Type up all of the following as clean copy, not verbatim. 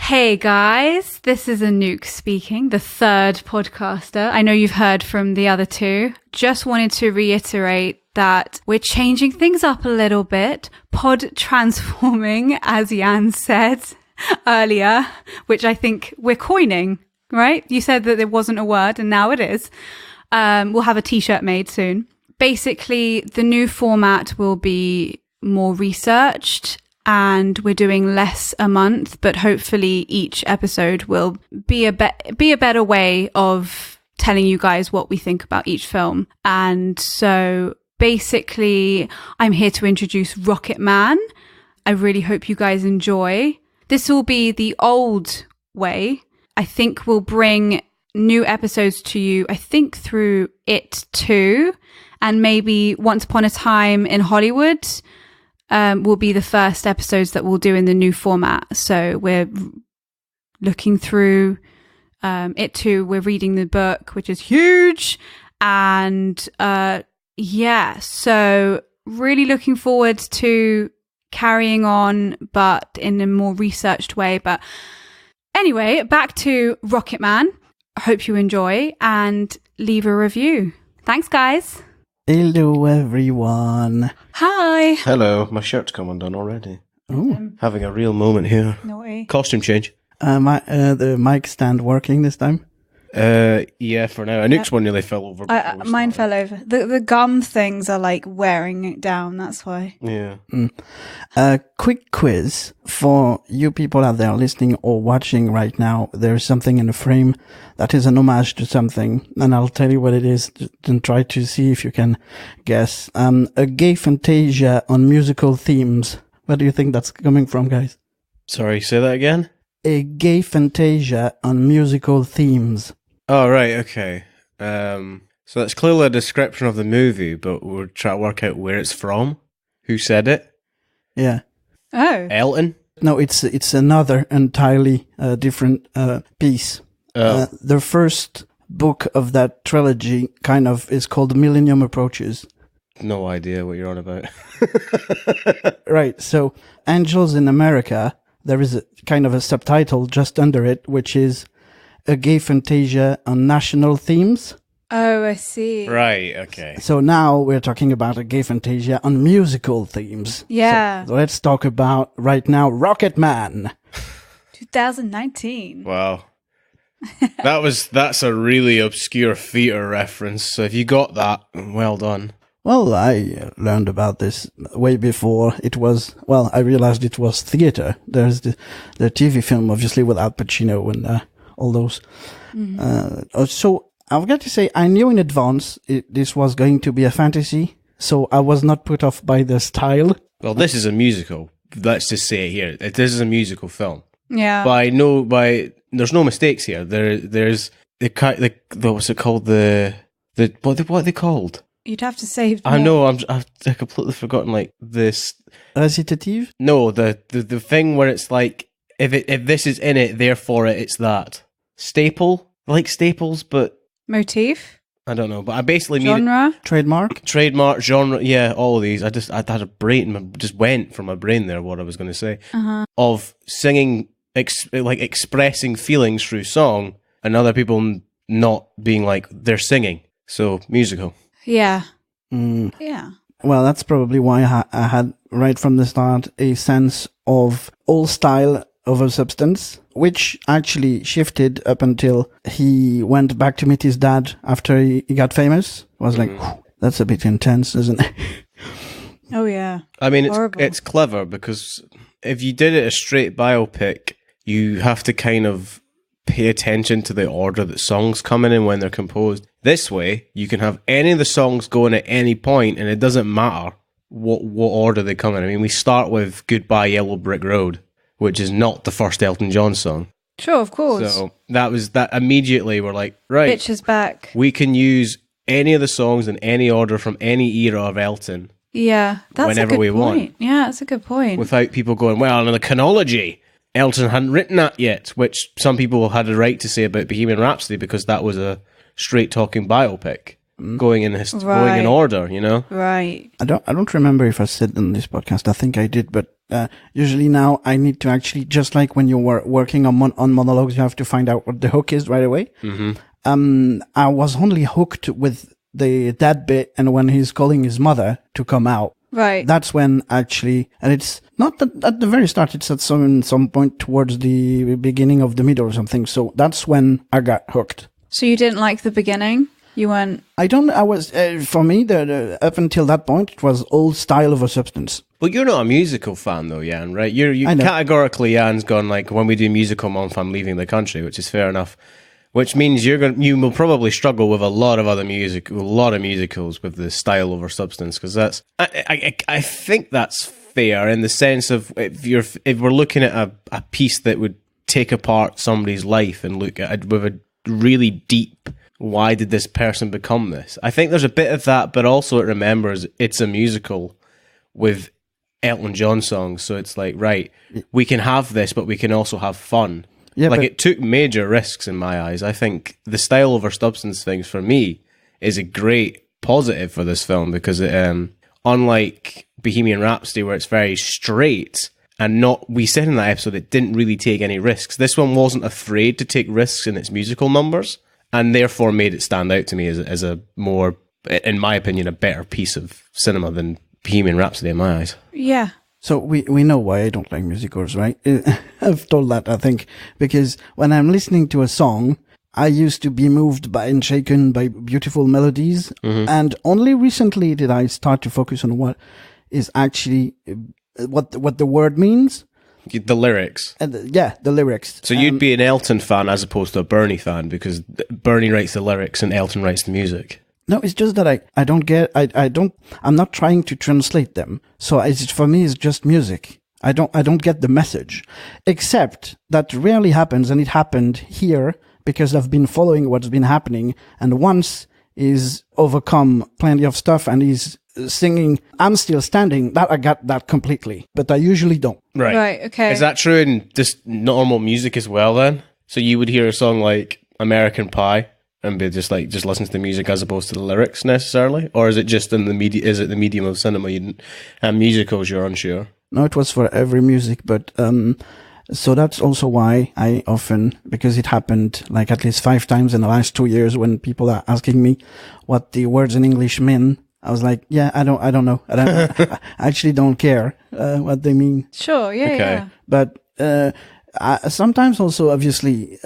Hey guys, this is Anouk speaking, the third podcaster. I know you've heard from the other two. Just wanted to reiterate that we're changing things up a little bit, pod transforming, as Yann said earlier, which I think we're coining, right? You said that there wasn't a word and now it is. We'll have a t-shirt made soon. Basically, the new format will be more researched and we're doing less a month, but hopefully each episode will be a better way of telling you guys what we think about each film. And so basically, I'm here to introduce Rocketman. I really hope you guys enjoy. This will be the old way. I think we'll bring new episodes to you, I think through It Too, and maybe Once Upon a Time in Hollywood will be the first episodes that we'll do in the new format. So we're looking through It Too. We're reading the book, which is huge. And so really looking forward to carrying on, but in a more researched way. But anyway, back to Rocketman. I hope you enjoy and leave a review. Thanks, guys. Hello, everyone. Hi. Hello. My shirt's come undone already. Oh. Having a real moment here. Naughty. Costume change. The mic stand working this time? Yeah, for now. Anouk's one nearly fell over. Mine fell over. The gum things are like wearing it down. That's why. Yeah. A quick quiz for you people out there listening or watching right now. There's something in the frame that is an homage to something, and I'll tell you what it is and try to see if you can guess. A gay fantasia on musical themes. Where do you think that's coming from, guys? Sorry, say that again? A gay fantasia on musical themes. Oh, right, okay. So that's clearly a description of the movie, but we're trying to work out where it's from. Who said it? Yeah. Oh. Elton? No, it's another entirely different piece. The first book of that trilogy kind of is called Millennium Approaches. No idea what you're on about. Right, so Angels in America, there is a kind of a subtitle just under it, which is a gay fantasia on national themes. Oh, I see. Right, okay. So now we're talking about a gay fantasia on musical themes. Yeah. So let's talk about right now Rocketman. 2019. Wow. That's a really obscure theatre reference, so if you got that, well done. Well, I learned about this way before it was, I realized it was theatre. There's the TV film, obviously, with Al Pacino and all those. Mm-hmm. So I've got to say, I knew in advance this was going to be a fantasy, so I was not put off by the style. Well, this is a musical. Let's just say it here. This is a musical film. Yeah. There's no mistakes here. There's what's it called? What are they called? You'd have to save. I know. I've completely forgotten. Like this recitative. No, the thing where it's like if this is in it, therefore it's that staple, like staples, but motif. I don't know, but I basically genre, trademark, genre. Yeah, all of these. I had a brain. Just went from my brain there. What I was going to say of singing, expressing feelings through song, and other people not being like they're singing. So musical. Yeah. Yeah. Well, that's probably why I had, right from the start, a sense of old style over substance, which actually shifted up until he went back to meet his dad after he got famous. I was like, that's a bit intense, isn't it? Oh, yeah. I mean, it's clever because if you did it a straight biopic, you have to kind of pay attention to the order that songs come in and when they're composed. This way, you can have any of the songs going at any point, and it doesn't matter what order they come in. I mean, we start with Goodbye Yellow Brick Road, which is not the first Elton John song. Sure, of course. So that immediately we're like, right, Bitch is back. We can use any of the songs in any order from any era of Elton. Yeah, that's whenever a good we point. want. Yeah, that's a good point. Without people going, well, in the chronology, Elton hadn't written that yet, which some people had a right to say about Bohemian Rhapsody because that was a straight talking biopic. Going in order, you know. Right. I don't remember if I said in this podcast. I think I did, but usually now I need to actually, just like when you were working on monologues, you have to find out what the hook is right away. I was only hooked with the dad bit, and when he's calling his mother to come out. Right. That's when actually, and it's not at the very start, it's at some point towards the beginning of the middle or something. So that's when I got hooked. So you didn't like the beginning? You weren't... For me, up until that point, it was all style over substance. But you're not a musical fan though, Yann, right? You categorically, Yann's gone like, when we do musical month, I'm leaving the country, which is fair enough. Which means you will probably struggle with a lot of musicals with the style over substance, because that's I think that's fair in the sense of if we're looking at a piece that would take apart somebody's life and look at it with a really deep, why did this person become this? I think there's a bit of that, but also it remembers it's a musical with Elton John songs, so it's like, right, we can have this, but we can also have fun. Yeah, like, it took major risks in my eyes. I think the style over substance things for me is a great positive for this film, because it, unlike Bohemian Rhapsody, where it's very straight and we said in that episode it didn't really take any risks. This one wasn't afraid to take risks in its musical numbers, and therefore made it stand out to me as a more, in my opinion, a better piece of cinema than Bohemian Rhapsody in my eyes. Yeah. So we know why I don't like musicals, right? I've told that, I think, because when I'm listening to a song, I used to be moved by and shaken by beautiful melodies. And only recently did I start to focus on what is actually, what the word means. The lyrics. The lyrics. So you'd be an Elton fan as opposed to a Bernie fan, because Bernie writes the lyrics and Elton writes the music. No, it's just that I'm not trying to translate them. So for me, it's just music. I don't get the message, except that rarely happens. And it happened here because I've been following what's been happening. And once he's overcome plenty of stuff and he's singing "I'm Still Standing," that I got that completely, but I usually don't. Right. Okay. Is that true in just normal music as well then? So you would hear a song like American Pie and be just listen to the music as opposed to the lyrics necessarily? Or is it just in the media? Is it the medium of cinema and musicals you're unsure? No, it was for every music, but so that's also why I often, because it happened like at least 5 times in the last 2 years when people are asking me what the words in English mean. I was like, yeah, I don't know. I actually don't care what they mean. Sure, yeah, okay. yeah. But I sometimes also obviously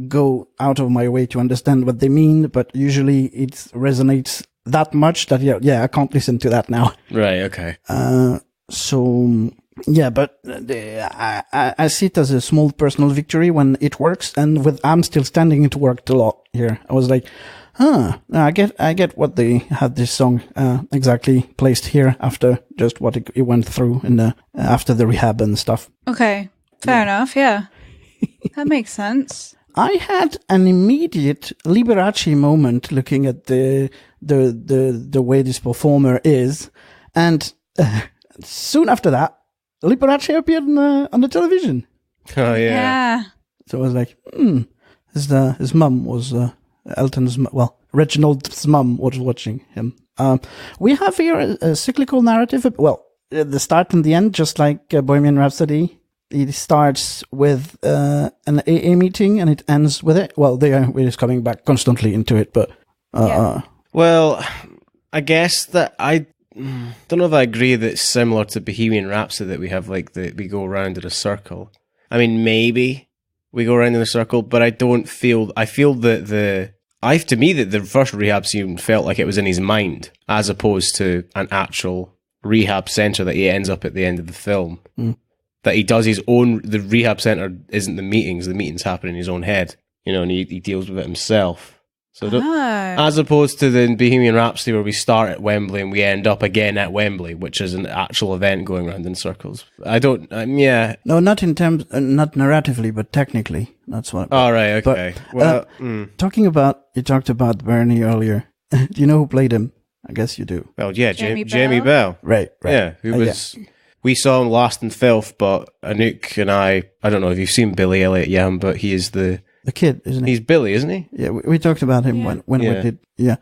go out of my way to understand what they mean, but usually it resonates that much that, I can't listen to that now. Right, okay. So, yeah, but I see it as a small personal victory when it works, and with "I'm Still Standing," it worked a lot here. I was like, I get what they had this song exactly placed here after just what it went through in after the rehab and stuff. Okay, fair enough. Yeah, that makes sense. I had an immediate Liberace moment looking at the way this performer is, and soon after that, Liberace appeared on the television. Oh yeah. So I was like, his mum was. Reginald's mum was watching him. We have here a cyclical narrative. Well, the start and the end, just like Bohemian Rhapsody. It starts with an AA meeting and it ends with it. Well, we're just coming back constantly into it, but... Well, I guess that I don't know if I agree that it's similar to Bohemian Rhapsody, that we have we go around in a circle. I mean, maybe we go around in a circle, but I feel that to me the first rehab scene felt like it was in his mind, as opposed to an actual rehab center that he ends up at the end of the film. That he does his own. The rehab center isn't the meetings happen in his own head, and he deals with it himself. So as opposed to the Bohemian Rhapsody, where we start at Wembley and we end up again at Wembley, which is an actual event going around in circles. I don't. No, not in terms, not narratively, but technically. That's what. All right. Okay. But, you talked about Bernie earlier. Do you know who played him? I guess you do. Well, yeah, Jamie Bell. Right. Yeah, who was. Yeah. We saw him last in Filth, but Anouk and I don't know if you've seen Billy Elliot Yann, but he is the kid, isn't he? He's Billy, isn't he? Yeah, we talked about him when we did. Yeah.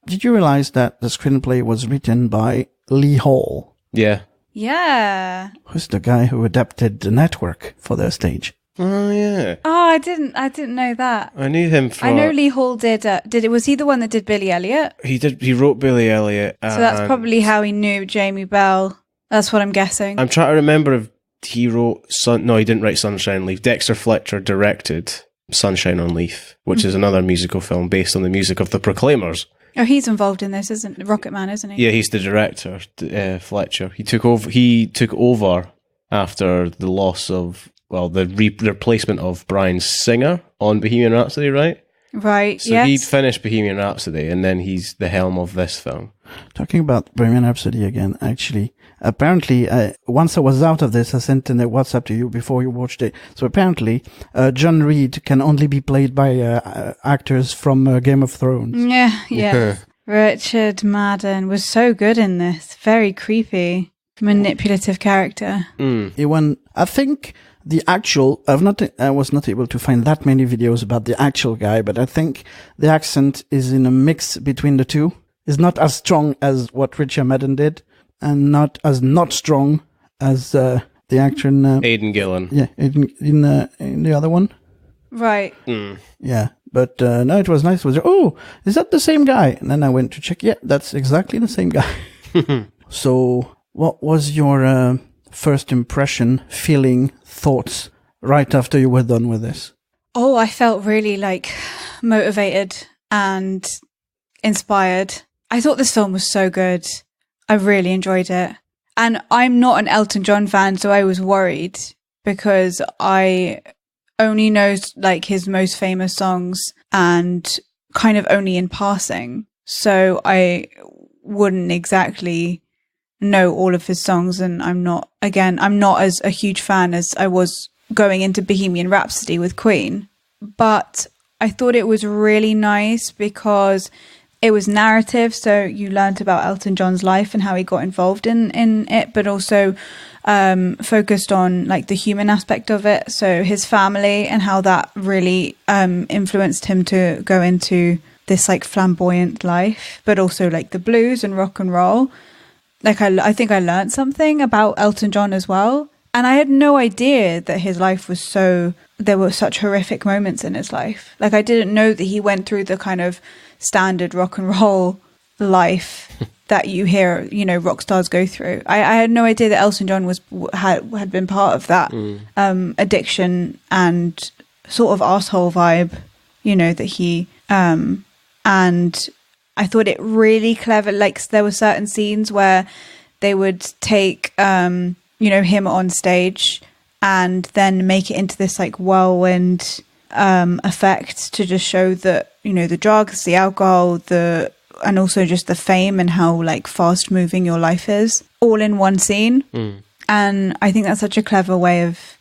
Did you realize that the screenplay was written by Lee Hall? Yeah. Yeah. Who's the guy who adapted The Network for their stage? Oh yeah. Oh, I didn't know that. I knew him from. I know Lee Hall did. Was he the one that did Billy Elliot? He wrote Billy Elliot. So that's probably how he knew Jamie Bell. That's what I'm guessing. I'm trying to remember if he wrote No, he didn't write Sunshine on Leaf. Dexter Fletcher directed Sunshine on Leaf, which is another musical film based on the music of the Proclaimers. Oh, he's involved in this, isn't Rocketman, isn't he? Yeah, he's the director, Fletcher. He took over after the loss of, well, the replacement of Bryan Singer on Bohemian Rhapsody, right? Right, so he'd finished Bohemian Rhapsody, and then he's the helm of this film. Talking about Bohemian Rhapsody again, actually, apparently, once I was out of this, I sent in a WhatsApp to you before you watched it. So apparently, John Reed can only be played by actors from Game of Thrones. Yeah. Richard Madden was so good in this. Very creepy, manipulative character. I think the actual, I was not able to find that many videos about the actual guy, but I think the accent is in a mix between the two. It's not as strong as what Richard Madden did, and not as not strong as the actor in Aidan Gillen. Yeah, in the other one. Right. Yeah, but no, it was nice. It was, oh, is that the same guy? And then I went to check. Yeah, that's exactly the same guy. So, what was your first impression, feeling, thoughts right after you were done with this? Oh, I felt really motivated and inspired. I thought this film was so good. I really enjoyed it. And I'm not an Elton John fan, so I was worried because I only know his most famous songs and kind of only in passing. So I wouldn't exactly know all of his songs, and I'm not as a huge fan as I was going into Bohemian Rhapsody with Queen. But I thought it was really nice because it was narrative, so you learnt about Elton John's life and how he got involved in it, but also focused on the human aspect of it, so his family and how that really influenced him to go into this flamboyant life, but also the blues and rock and roll. I think I learned something about Elton John as well. And I had no idea that his life was there were such horrific moments in his life. I didn't know that he went through the kind of standard rock and roll life that you hear, rock stars go through. I had no idea that Elton John had been part of that addiction and sort of arsehole vibe, that he, and I thought it really clever. There were certain scenes where they would take, him on stage and then make it into this whirlwind effect to just show that, the drugs, the alcohol, and also just the fame and how fast moving your life is all in one scene. And I think that's such a clever way of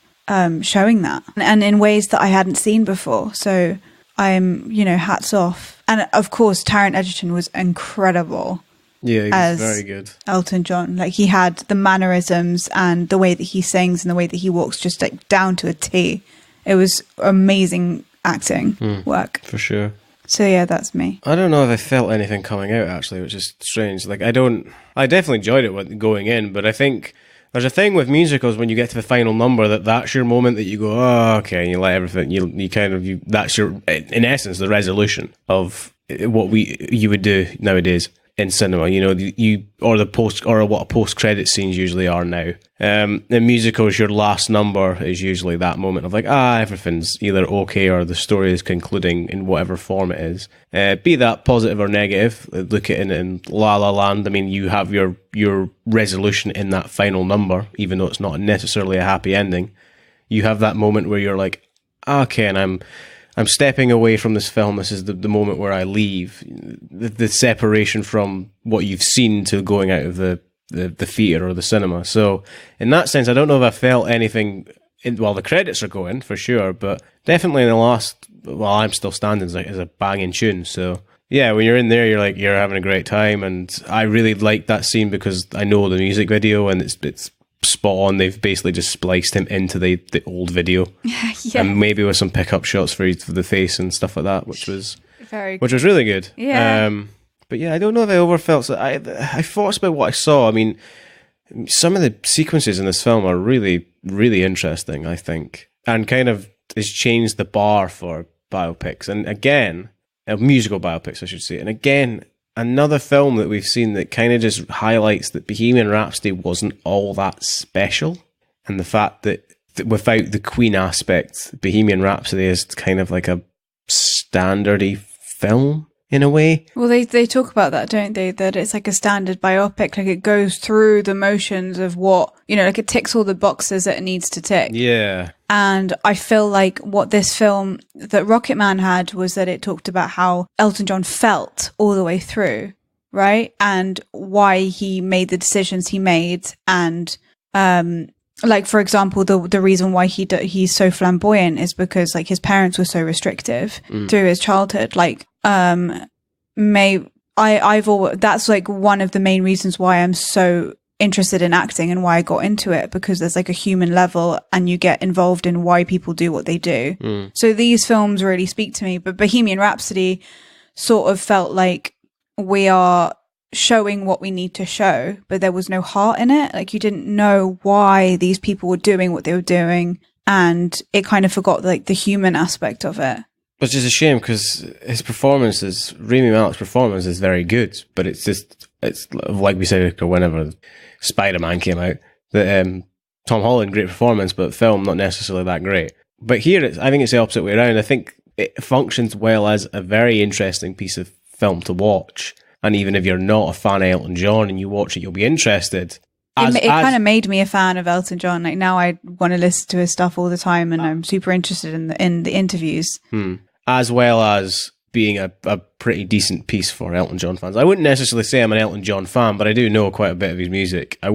showing that, and in ways that I hadn't seen before. So I'm, hats off. And of course, Taron Egerton was incredible. Yeah, he was very good. Elton John, he had the mannerisms and the way that he sings and the way that he walks, just down to a T. It was amazing acting work for sure. So yeah, that's me. I don't know if I felt anything coming out actually, which is strange. I definitely enjoyed it going in, but I think there's a thing with musicals when you get to the final number that's your moment that you go, oh, okay, and you let everything, that's your, in essence, the resolution of what you would do nowadays in cinema, or what a post-credit scenes usually are now. In musicals, your last number is usually that moment of everything's either okay or the story is concluding in whatever form it is. Be that positive or negative, look at it in La La Land. I mean, you have your resolution in that final number, even though it's not necessarily a happy ending. You have that moment where you're okay, and I'm stepping away from this film. This is the moment where I leave. The separation from what you've seen to going out of the theatre or the cinema. So in that sense, I don't know if I felt anything while the credits are going, for sure, but definitely in the last, While I'm Still Standing is a banging tune. So yeah, when you're in there, you're having a great time. And I really like that scene because I know the music video and it's spot on. They've basically just spliced him into the old video, yeah. And maybe with some pickup shots for the face and stuff like that, which was really good. Yeah. But yeah, I don't know if I overfelt. So I thought about what I saw. I mean, Some of the sequences in this film are really, really interesting, I think, and kind of has changed the bar for biopics. And again, musical biopics, I should say. And again, another film that we've seen that kind of just highlights that Bohemian Rhapsody wasn't all that special. And the fact that without the Queen aspect, Bohemian Rhapsody is kind of like a standardy film in a way. Well, they talk about that, don't they? That it's like a standard biopic, like it goes through the motions of what, like it ticks all the boxes that it needs to tick. Yeah. And I feel like what this film that Rocketman had was that it talked about how Elton John felt all the way through, right? And why he made the decisions he made. And, like, for example, the reason why he's so flamboyant is because, like, his parents were so restrictive through his childhood. Like, that's like one of the main reasons why I'm so interested in acting and why I got into it, because there's like a human level and you get involved in why people do what they do. So these films really speak to me, but Bohemian Rhapsody sort of felt like we are showing what we need to show, but there was no heart in it. Like, you didn't know why these people were doing what they were doing, and it kind of forgot like the human aspect of it. Which is a shame, because Rami Malek's performance is very good, but it's like we said whenever Spider-Man came out, that Tom Holland, great performance, but film not necessarily that great. But here, I think it's the opposite way around. I think it functions well as a very interesting piece of film to watch. And even if you're not a fan of Elton John and you watch it, you'll be interested. It kind of made me a fan of Elton John. Like, now I want to listen to his stuff all the time, and I'm super interested in the interviews. As well as being a pretty decent piece for Elton John fans. I wouldn't necessarily say I'm an Elton John fan, but I do know quite a bit of his music. I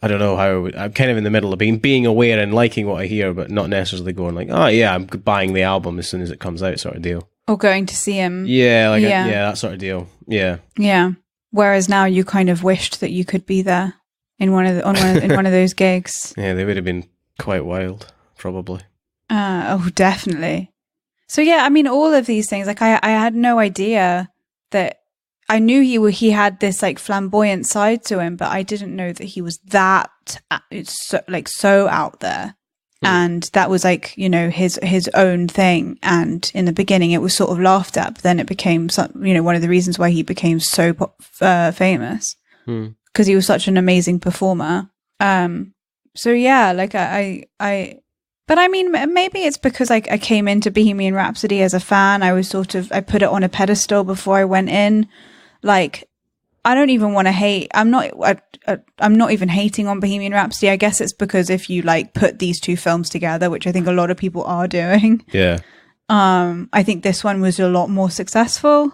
don't know how I'm kind of in the middle of being aware and liking what I hear, but not necessarily going like, oh yeah, I'm buying the album as soon as it comes out, sort of deal. Or going to see him. Yeah, that sort of deal. Yeah. Yeah. Whereas now you kind of wished that you could be there in one of those gigs. Yeah, they would have been quite wild, probably. Oh, definitely. So yeah, I mean, all of these things, like I had no idea that. I knew he had this like flamboyant side to him, but I didn't know that he was that so out there. And that was like, his own thing. And in the beginning it was sort of laughed at, but then it became one of the reasons why he became so famous, because he was such an amazing performer. So yeah, like but I mean, maybe it's because I came into Bohemian Rhapsody as a fan. I put it on a pedestal before I went in. Like, I don't even want to hate. I'm not even hating on Bohemian Rhapsody. I guess it's because if you like put these two films together, which I think a lot of people are doing. Yeah. I think this one was a lot more successful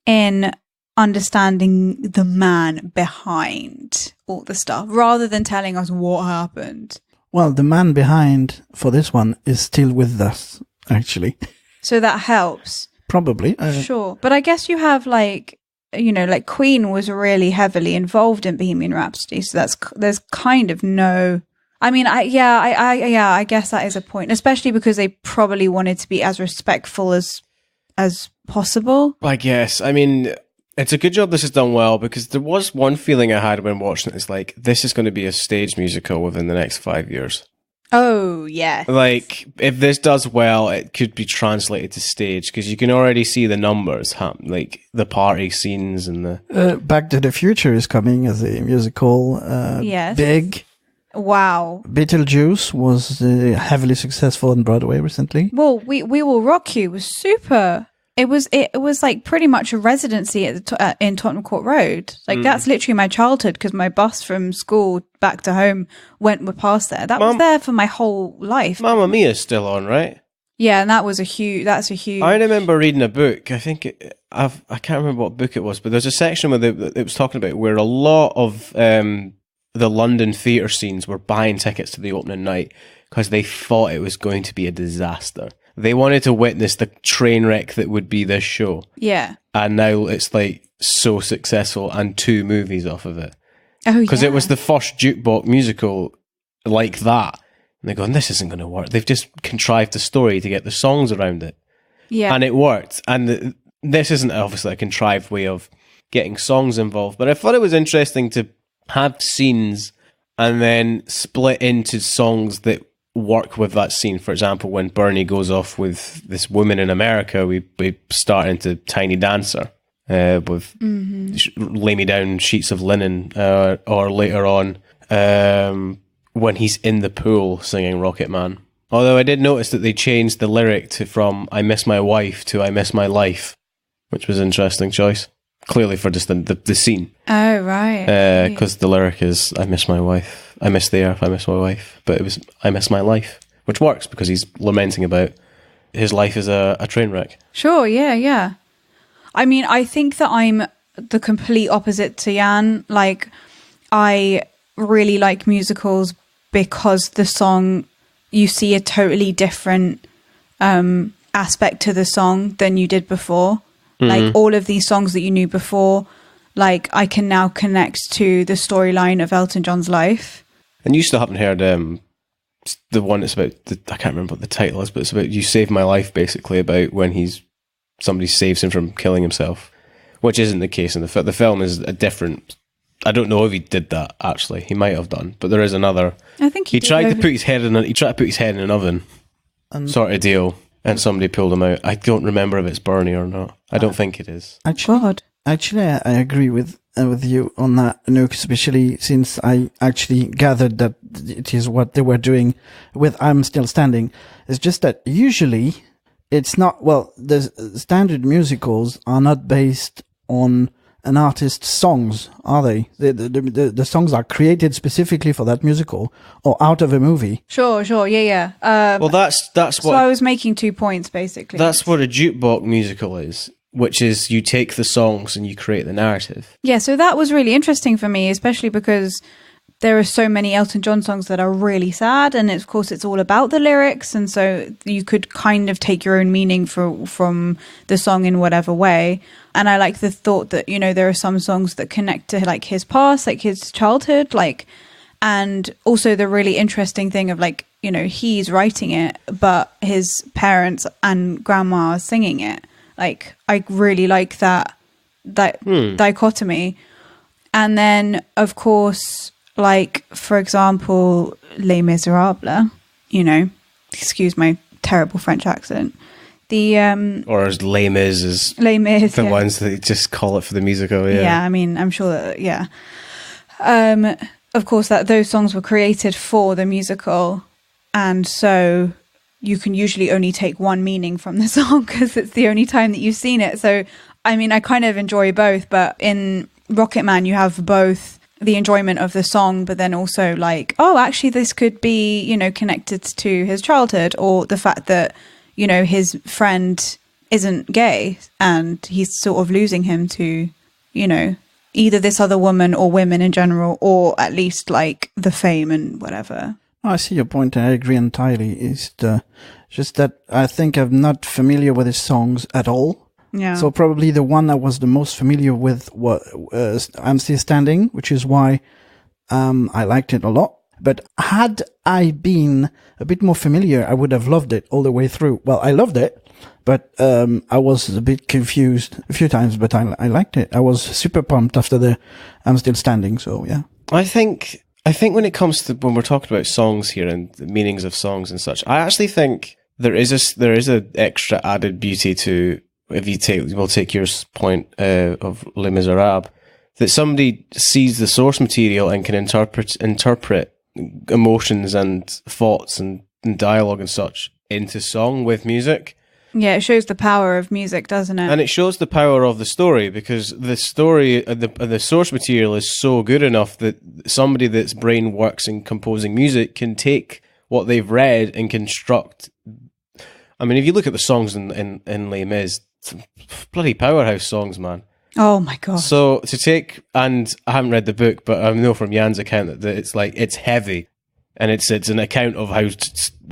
in understanding the man behind all the stuff, rather than telling us what happened. Well, the man behind for this one is still with us, actually. So that helps. Probably. Sure. But I guess you have like Queen was really heavily involved in Bohemian Rhapsody. So there's kind of no, I mean, I guess that is a point, especially because they probably wanted to be as respectful as possible. I guess. I mean, it's a good job this is done well, because there was one feeling I had when watching it. It's like, this is going to be a stage musical within the next 5 years. Oh, yeah. Like, if this does well, it could be translated to stage, because you can already see the numbers, like the party scenes and the... Back to the Future is coming as a musical. Yes. Big. Wow. Beetlejuice was heavily successful on Broadway recently. Well, We Will Rock You was super... It was like pretty much a residency at in Tottenham Court Road. Like that's literally my childhood, because my bus from school back to home went past there. That was there for my whole life. Mamma Mia's still on, right? Yeah, and that's a huge. I remember reading a book. I think I can't remember what book it was, but there's a section where it was talking about where a lot of the London theatre scenes were buying tickets to the opening night because they thought it was going to be a disaster. They wanted to witness the train wreck that would be this show. Yeah. And now it's like so successful, and 2 movies off of it. Oh, yeah. Because it was the first jukebox musical like that. And they're going, this isn't going to work. They've just contrived a story to get the songs around it. Yeah. And it worked. And this isn't obviously a contrived way of getting songs involved, but I thought it was interesting to have scenes and then split into songs that work with that scene. For example, when Bernie goes off with this woman in America, we start into Tiny Dancer with Lay Me Down Sheets of Linen, or later on when he's in the pool singing Rocketman. Although I did notice that they changed the lyric from I miss my wife to I miss my life, which was an interesting choice. Clearly for just the scene. Oh, right. Because the lyric is I miss my wife. I miss the earth, I miss my wife. But it was I miss my life, which works because he's lamenting about his life as a train wreck. Sure, yeah. I mean, I think that I'm the complete opposite to Yann. Like, I really like musicals because the song, you see a totally different aspect to the song than you did before. Like, all of these songs that you knew before, like, I can now connect to the storyline of Elton John's life. And you still haven't heard the one that's about, I can't remember what the title is, but it's about You Saved My Life, basically, about when somebody saves him from killing himself, which isn't the case in the film. The film is a different, I don't know if he did that, actually. He might have done, but there is another. I think he tried to put his head in an oven, sort of deal. And somebody pulled him out. I don't remember if it's Bernie or not. I don't think it is. Actually, I agree with you on that, Anouk, especially since I actually gathered that it is what they were doing with I'm Still Standing. It's just that usually it's not, well, the standard musicals are not based on an artist's songs, are they? The songs are created specifically for that musical or out of a movie. Sure, yeah. Well, that's what. So I was making 2 points, basically. That's what a jukebox musical is, which is you take the songs and you create the narrative. Yeah, so that was really interesting for me, especially because there are so many Elton John songs that are really sad, and of course it's all about the lyrics, and so you could kind of take your own meaning from the song in whatever way. And I like the thought that, you know, there are some songs that connect to like his past, like his childhood, like, and also the really interesting thing of like, you know, he's writing it, but his parents and grandma are singing it. Like, I really like that dichotomy. And then, of course, like, for example, Les Miserables, you know, excuse my terrible French accent. Or as Les Mis is the ones that just call it for the musical. Yeah, I mean, I'm sure that, yeah. Of course, that those songs were created for the musical, and so you can usually only take one meaning from the song because it's the only time that you've seen it. So, I mean, I kind of enjoy both, but in Rocketman, you have both the enjoyment of the song, but then also like, oh, actually, this could be, you know, connected to his childhood, or the fact that, you know, his friend isn't gay and he's sort of losing him to, you know, either this other woman or women in general, or at least like the fame and whatever. I see your point. I agree entirely. It's just that I think I'm not familiar with his songs at all. Yeah. So probably the one I was the most familiar with was I'm Still Standing, which is why I liked it a lot. But had I been a bit more familiar, I would have loved it all the way through. Well, I loved it, but I was a bit confused a few times, but I liked it. I was super pumped after the I'm Still Standing, so yeah. I think when it comes to, when we're talking about songs here and the meanings of songs and such, I actually think there is a extra added beauty to, we'll take your point of Les Miserables, that somebody sees the source material and can interpret emotions and thoughts and dialogue and such into song with music. Yeah, it shows the power of music, doesn't it? And it shows the power of the story, because the story, the source material is so good enough that somebody that's brain works in composing music can take what they've read and construct. I mean, if you look at the songs in Les Mis, bloody powerhouse songs, man. Oh my god! So to take, and I haven't read the book, but I know from Yann's account that it's heavy, and it's an account of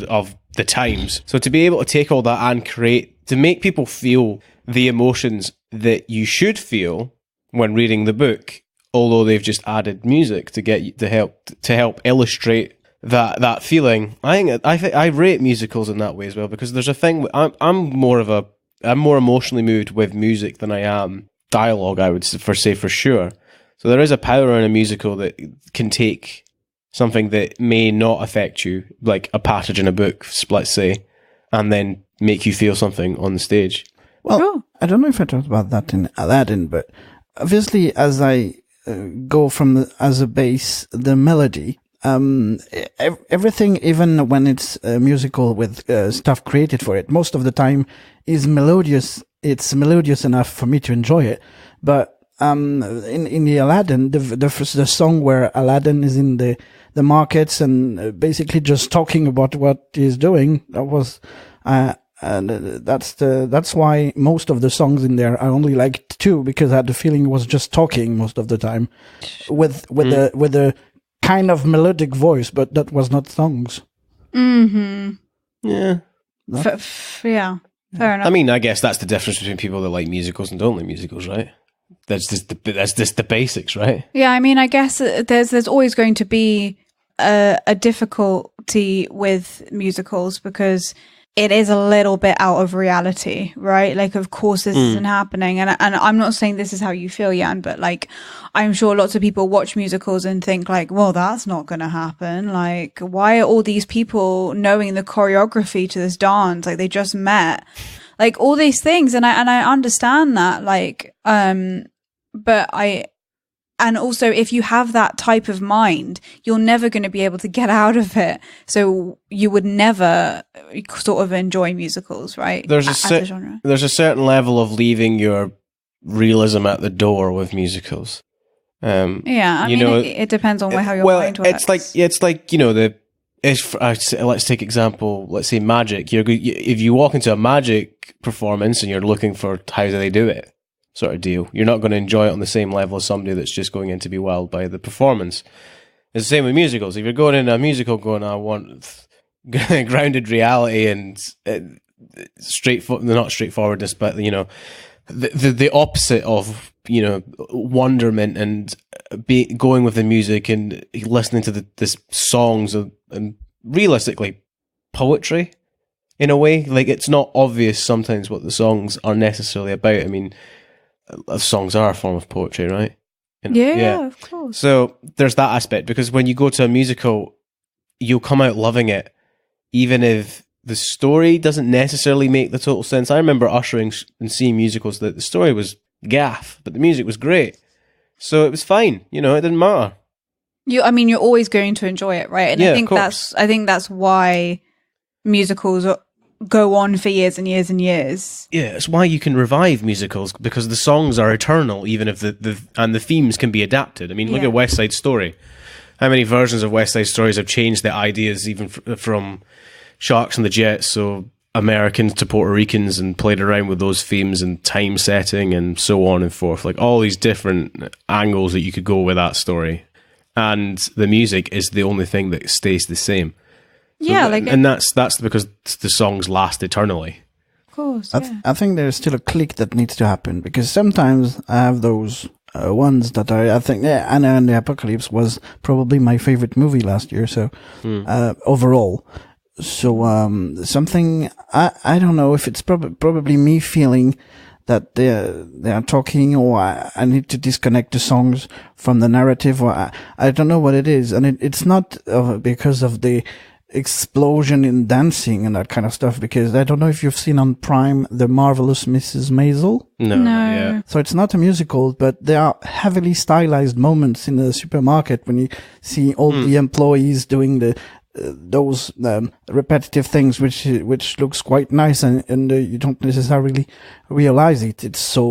of the times. So to be able to take all that and to make people feel the emotions that you should feel when reading the book, although they've just added music to help illustrate that feeling. I rate musicals in that way as well, because there's a thing. I'm more emotionally moved with music than I am dialogue, I would say for sure. So there is a power in a musical that can take something that may not affect you, like a passage in a book, let's say, and then make you feel something on the stage. Well, I don't know if I talked about that in Aladdin, but obviously as I go from as a base, the melody, everything, even when it's a musical with stuff created for it, most of the time is melodious. It's melodious enough for me to enjoy it. But in the Aladdin, the song where Aladdin is in the markets and basically just talking about what he's doing, that was, and that's why most of the songs in there I only liked two, because I had the feeling it was just talking most of the time, with a kind of melodic voice, but that was not songs. Mm-hmm. Yeah. Yeah. Fair enough. I mean, I guess that's the difference between people that like musicals and don't like musicals, right? That's just the basics, right? Yeah, I mean, I guess there's always going to be a difficulty with musicals because it is a little bit out of reality, right? Like, of course, this isn't happening. And I'm not saying this is how you feel, Yann, but like, I'm sure lots of people watch musicals and think like, well, that's not going to happen. Like, why are all these people knowing the choreography to this dance? Like, they just met. Like, all these things. And I understand that. Like, and also, if you have that type of mind, you're never going to be able to get out of it. So you would never sort of enjoy musicals, right? There's a certain level of leaving your realism at the door with musicals. Yeah, I mean, it depends on how your mind works. It's like let's take example. Let's say magic. If you walk into a magic performance and you're looking for how do they do it, sort of deal, you're not going to enjoy it on the same level as somebody that's just going in to be wowed by the performance. It's the same with musicals. If you're going in a musical going, I want grounded reality and not straightforwardness, but the opposite of wonderment and going with the music and listening to the songs and realistically poetry in a way. Like, it's not obvious sometimes what the songs are necessarily about. I mean, songs are a form of poetry, right? Yeah, of course. So there's that aspect, because when you go to a musical, you'll come out loving it, even if the story doesn't necessarily make the total sense. I remember ushering and seeing musicals that the story was gaff, but the music was great. So it was fine. It didn't matter. You're always going to enjoy it, right? And yeah, I think that's why musicals go on for years and years and years. Yeah, it's why you can revive musicals, because the songs are eternal, even if the themes can be adapted. I mean, look at West Side Story. How many versions of West Side Stories have changed the ideas, even from Sharks and the Jets, so Americans to Puerto Ricans, and played around with those themes and time setting and so on and forth. Like, all these different angles that you could go with that story. And the music is the only thing that stays the same. So and that's because the songs last eternally. Of course, I think there's still a click that needs to happen, because sometimes I have those ones that I think, Anna and the Apocalypse was probably my favorite movie last year. So overall, so something I don't know if it's probably me feeling that they are talking, or I need to disconnect the songs from the narrative, or I don't know what it is, and it's not because of the explosion in dancing and that kind of stuff, because I don't know if you've seen on Prime The Marvelous Mrs. Maisel. No. Yeah. So it's not a musical, but there are heavily stylized moments in the supermarket when you see all the employees doing those repetitive things, which looks quite nice, and you don't necessarily realize it. It's so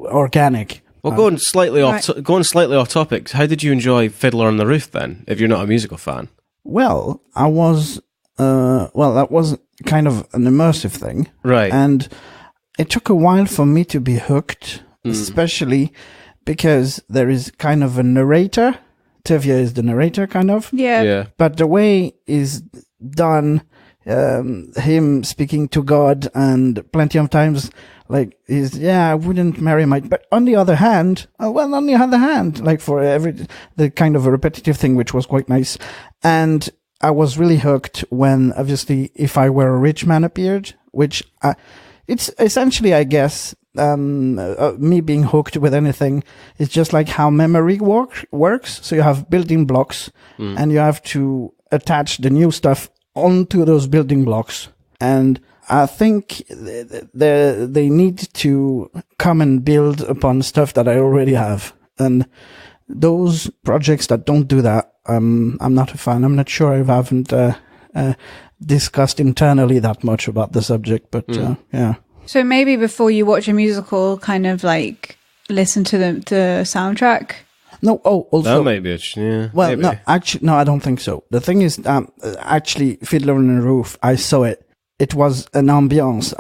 organic. Well, going slightly off topic, how did you enjoy Fiddler on the Roof then, if you're not a musical fan? Well, I was, that was kind of an immersive thing. Right. And it took a while for me to be hooked, especially because there is kind of a narrator. Tevye is the narrator, kind of. Yeah. But the way is done, him speaking to God, and plenty of times, like, I wouldn't marry my... But on the other hand, like for the kind of a repetitive thing, which was quite nice. And I was really hooked when, obviously, If I Were a Rich Man appeared, which it's essentially, I guess, me being hooked with anything is just like how memory works. So you have building blocks, and you have to attach the new stuff onto those building blocks. And I think they need to come and build upon stuff that I already have. And those projects that don't do that, I'm not a fan. I'm not sure I haven't discussed internally that much about the subject, but yeah. So maybe before you watch a musical, kind of like listen to the soundtrack. No, also that might be yeah. Well, maybe. no, actually, no, I don't think so. The thing is, actually, Fiddler on the Roof, I saw it. It was an ambiance.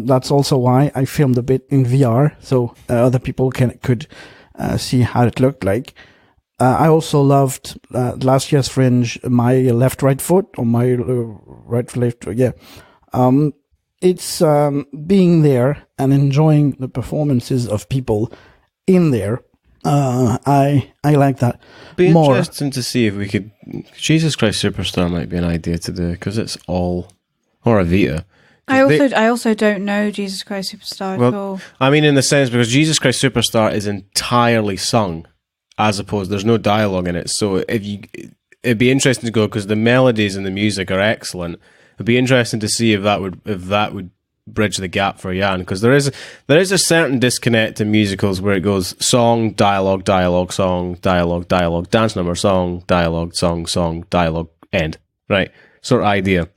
That's also why I filmed a bit in VR, so other people could see how it looked like. I also loved last year's Fringe, My Left Right Foot, or My Right Left, yeah. It's being there and enjoying the performances of people in there. I like that. Be more. Interesting to see if we could. Jesus Christ Superstar might be an idea to do, because it's all, or Evita. I also don't know Jesus Christ Superstar at all. I mean, in the sense, because Jesus Christ Superstar is entirely sung, as opposed there's no dialogue in it. So it'd be interesting to go, because the melodies and the music are excellent. It'd be interesting to see if that would bridge the gap for Yann, because there is a certain disconnect in musicals where it goes song, dialogue, dialogue, song, dialogue, dialogue, dance number, song, dialogue, song, dialogue, end. Right, sort of idea.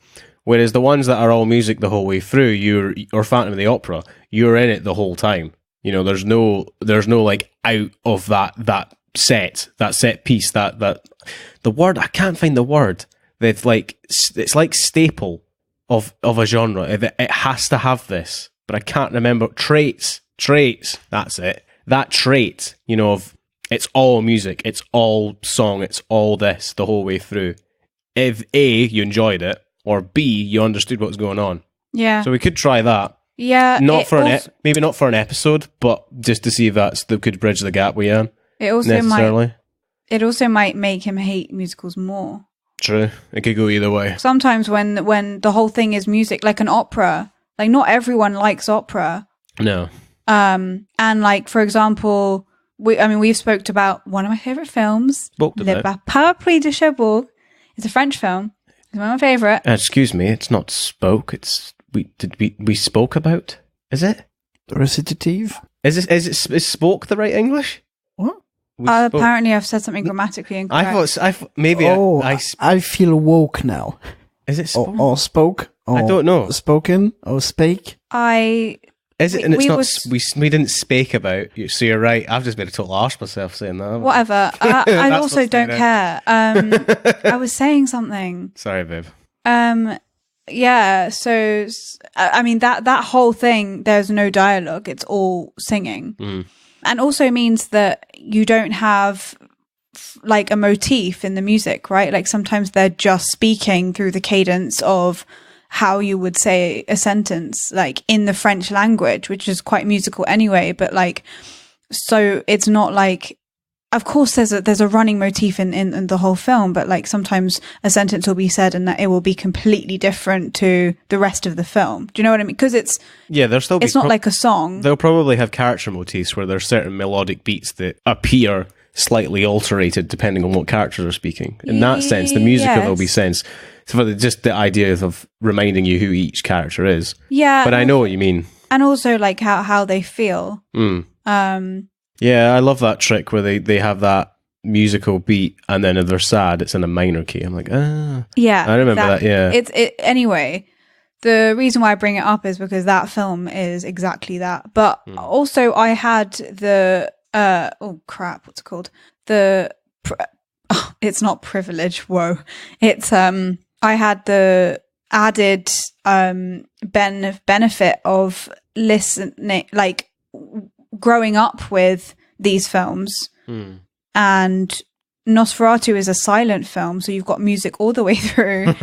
Whereas the ones that are all music the whole way through, or Phantom of the Opera, you're in it the whole time. You know, there's no like out of that set piece, that the word, I can't find the word. They've like, it's like staple of a genre. It has to have this, but I can't remember. Traits, that's it. That trait, you know, of it's all music, it's all song, it's all this the whole way through. If A, you enjoyed it, or B, you understood what's going on. Yeah. So we could try that. Yeah. Maybe not for an episode, but just to see if that could bridge the gap with Yann. It also might make him hate musicals more. True. It could go either way. Sometimes when the whole thing is music, like an opera, like not everyone likes opera. No. And like, for example, we've spoke about one of my favorite films, Le Parapluie de Cherbourg. It's a French film. It's one of my favorite. Excuse me, it's not spoke. It's we spoke about. Is it recitative? Is spoke the right English? What? Apparently, I've said something grammatically incorrect. I feel woke now. Is it spoke? Or spoke? Or I don't know. Spoken or spake? Is it? And we didn't speak about you, so you're right. I've just made a total arse myself saying that. Whatever. I also don't care. I was saying something. Sorry, babe. Yeah. So I mean that whole thing. There's no dialogue. It's all singing. And also means that you don't have like a motif in the music, right? Like sometimes they're just speaking through the cadence of how you would say a sentence, like in the French language, which is quite musical anyway. But like, so it's not like, of course there's a running motif in the whole film, but like sometimes a sentence will be said and that it will be completely different to the rest of the film. Do you know what I mean? Because it's not like a song. They'll probably have character motifs where there's certain melodic beats that appear slightly alterated depending on what characters are speaking. In that sense, the musical will be sense. So just the idea of reminding you who each character is. Yeah. But I know what you mean. And also like how they feel. Yeah, I love that trick where they have that musical beat and then if they're sad, it's in a minor key. I'm like, yeah, I remember that. Yeah. Anyway, the reason why I bring it up is because that film is exactly that. But also I had the, what's it called? It's not privilege. Whoa. It's, I had the added, benefit of listening, like, growing up with these films, and Nosferatu is a silent film, so you've got music all the way through,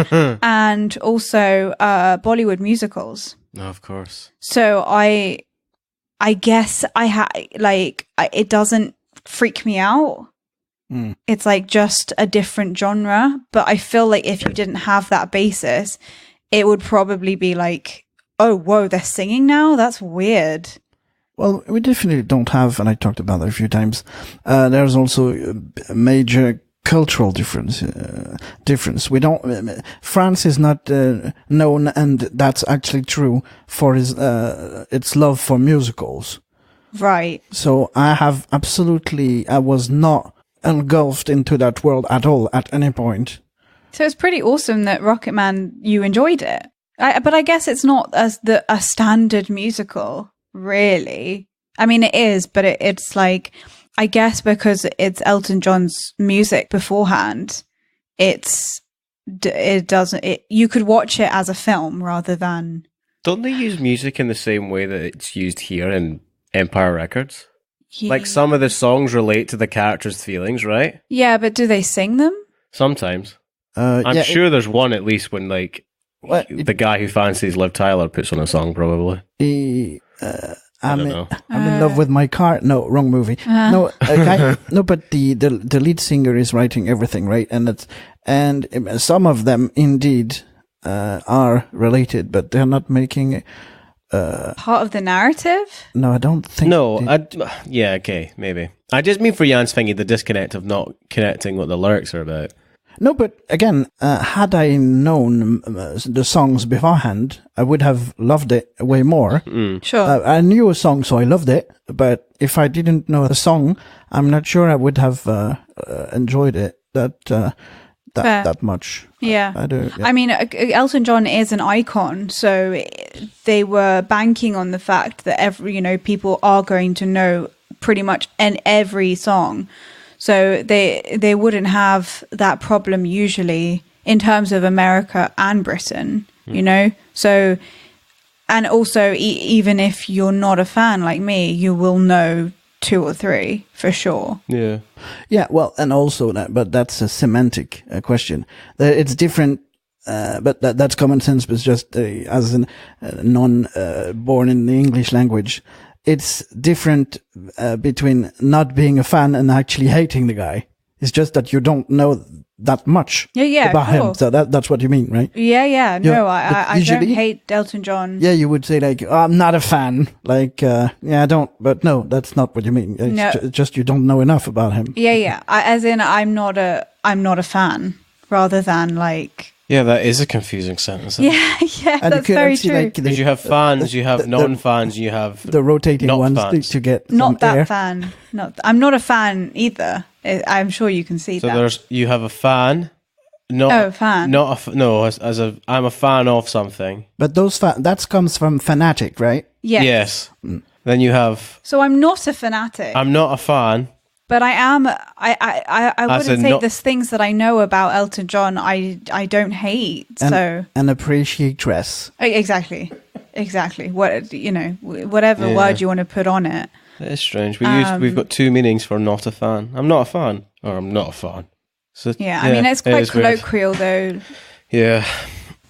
and also Bollywood musicals. Oh, of course. So I guess it doesn't freak me out. It's like just a different genre, but I feel like if you didn't have that basis, it would probably be like, oh, whoa, they're singing now? That's weird. Well, we definitely don't have, and I talked about that a few times. There's also a major cultural difference. We don't. France is not known, and that's actually true for its love for musicals. Right. So I was not engulfed into that world at all at any point. So it's pretty awesome that Rocketman, you enjoyed it. But I guess it's not as a standard musical, really. I mean, it is, but it's like, I guess because it's Elton John's music beforehand, you could watch it as a film rather than... Don't they use music in the same way that it's used here in Empire Records? Like, some of the songs relate to the characters' feelings, right? Yeah, but do they sing them? Sometimes. I'm sure there's one at least when, like, the guy who fancies Liv Tyler puts on a song, probably. I'm in love with my car. No, wrong movie. No, but the lead singer is writing everything, right? And some of them indeed are related, but they're not making part of the narrative. No, I don't think. No, yeah, okay, maybe. I just mean for Jan's thingy, the disconnect of not connecting what the lyrics are about. No, but again, had I known the songs beforehand, I would have loved it way more. Sure. I knew a song, so I loved it. But if I didn't know the song, I'm not sure I would have enjoyed it that much. Yeah. I do. Yeah. I mean, Elton John is an icon, so they were banking on the fact that people are going to know pretty much every song. So they wouldn't have that problem usually in terms of America and Britain, you know? So, and also even if you're not a fan like me, you will know 2 or 3 for sure. Yeah. Yeah, well, and also but that's a semantic question. It's different, but that's common sense, but just as a non-born in the English language. It's different between not being a fan and actually hating the guy. It's just that you don't know that much about him. So that's what you mean, right? Yeah. No, I don't hate Elton John. Yeah, you would say like, oh, I'm not a fan. Like, I don't. But no, that's not what you mean. It's just you don't know enough about him. Yeah. As in, I'm not a fan, rather than like. Yeah, that is a confusing sentence. Yeah, and that's very true. Because you have fans, you have non-fans, you have the rotating ones to get not that air. fan. I'm not a fan either. I'm sure you can see that. So you have a fan, I'm a fan of something. But that comes from fanatic, right? Yes. Then you have. So I'm not a fanatic. I'm not a fan. But I am. I wouldn't say there's things that I know about Elton John I don't hate. So an appreciatress. Exactly. Whatever word you want to put on it. It's strange. We've got 2 meanings for not a fan. I'm not a fan, or I'm not a fan. So, I mean, it's quite colloquial though. Yeah.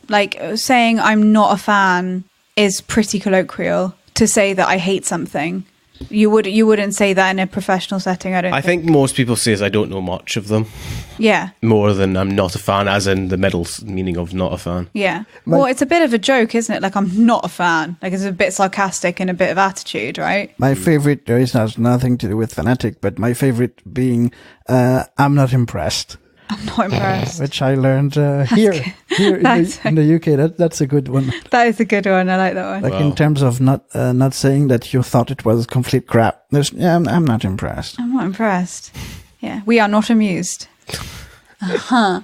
Like saying I'm not a fan is pretty colloquial. To say that I hate something. You wouldn't say that in a professional setting, I think most people say I don't know much of them. Yeah. More than I'm not a fan, as in the middle meaning of not a fan. Yeah. Well, it's a bit of a joke, isn't it? Like, I'm not a fan. Like, it's a bit sarcastic and a bit of attitude, right? My favorite, has nothing to do with fanatic, but my favorite being, I'm not impressed. I'm not impressed. Which I learned here in the UK. That's a good one. That is a good one. I like that one. Like in terms of not saying that you thought it was complete crap. I'm not impressed. I'm not impressed. Yeah, we are not amused. So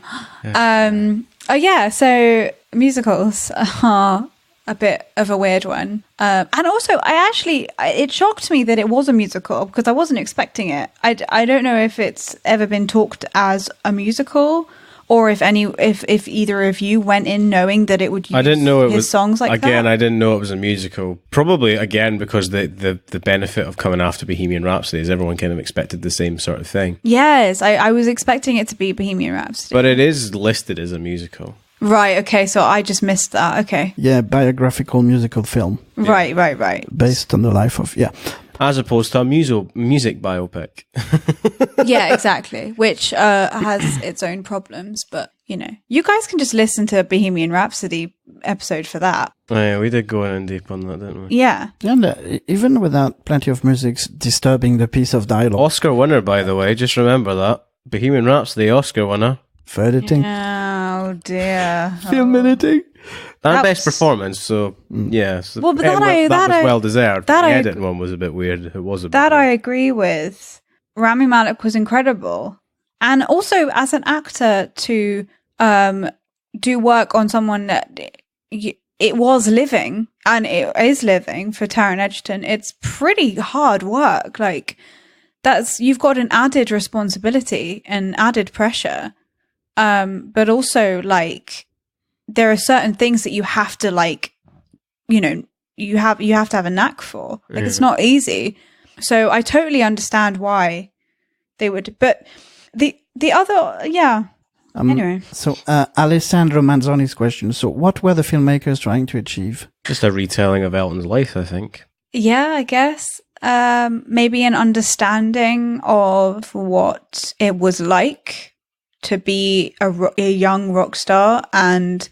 musicals are a bit of a weird one. And also, it shocked me that it was a musical because I wasn't expecting it. I don't know if it's ever been talked as a musical or if either of you went in knowing that it would use his songs like that. Again, I didn't know it was a musical. Probably, again, because the benefit of coming after Bohemian Rhapsody is everyone kind of expected the same sort of thing. Yes, I was expecting it to be Bohemian Rhapsody. But it is listed as a musical. Right, okay, so I just missed that, okay. Yeah, biographical musical film. Right. Based on the life of, As opposed to a music biopic. Yeah, exactly. Which has its own problems, but you guys can just listen to Bohemian Rhapsody episode for that. Oh, yeah, we did go in deep on that, didn't we? Yeah. And even without plenty of music disturbing the piece of dialogue. Oscar winner, by the way. Just remember that. Bohemian Rhapsody, Oscar winner. For editing. Oh, dear. Film editing. And best performance, so yeah. So well, but that was well deserved. The I editing one was a bit weird. It was a bit that weird. I agree with. Rami Malek was incredible, and also as an actor to do work on someone that it was living and it is living for Taron Egerton. It's pretty hard work. Like you've got an added responsibility and added pressure, but also like. There are certain things that you have to you have to have a knack for. Like it's not easy. So I totally understand why they would. But the other, anyway. So Alessandro Manzoni's question. So what were the filmmakers trying to achieve? Just a retelling of Elton's life, I think. Yeah, I guess. Maybe an understanding of what it was like to be a young rock star and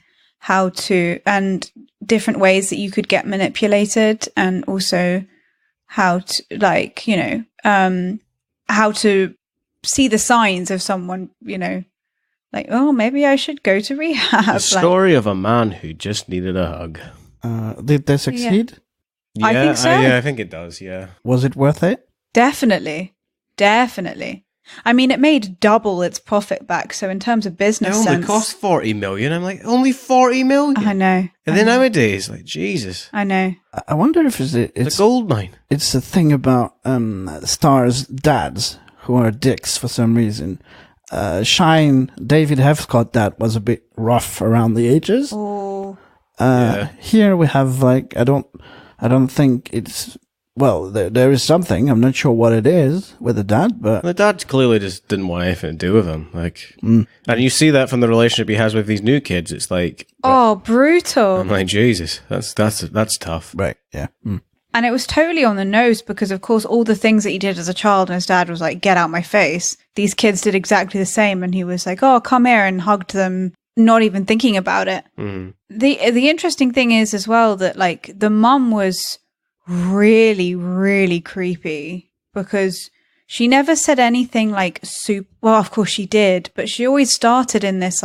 and different ways that you could get manipulated, and also how to how to see the signs of someone, like, oh, maybe I should go to rehab. The story of a man who just needed a hug. Did they succeed? Yeah, I think so. I think it does, yeah. Was it worth it? Definitely. I mean, it made double its profit back. So in terms of business It only cost 40 million. I'm like, only 40 million? I know. And then nowadays, like, Jesus. I know. I wonder if it's a gold mine. It's a thing about stars' dads who are dicks for some reason. Shine, David Heffcott dad was a bit rough around the edges. Oh. Here we have I don't think it's. Well, there is something. I'm not sure what it is with the dad, but the dad clearly just didn't want anything to do with him. And you see that from the relationship he has with these new kids. It's like, brutal. I'm like, Jesus, that's tough, right? Yeah, and it was totally on the nose because, of course, all the things that he did as a child, and his dad was like, "Get out my face." These kids did exactly the same, and he was like, "Oh, come here," and hugged them, not even thinking about it. The interesting thing is as well that the mum was really, really creepy because she never said anything well, of course she did, but she always started in this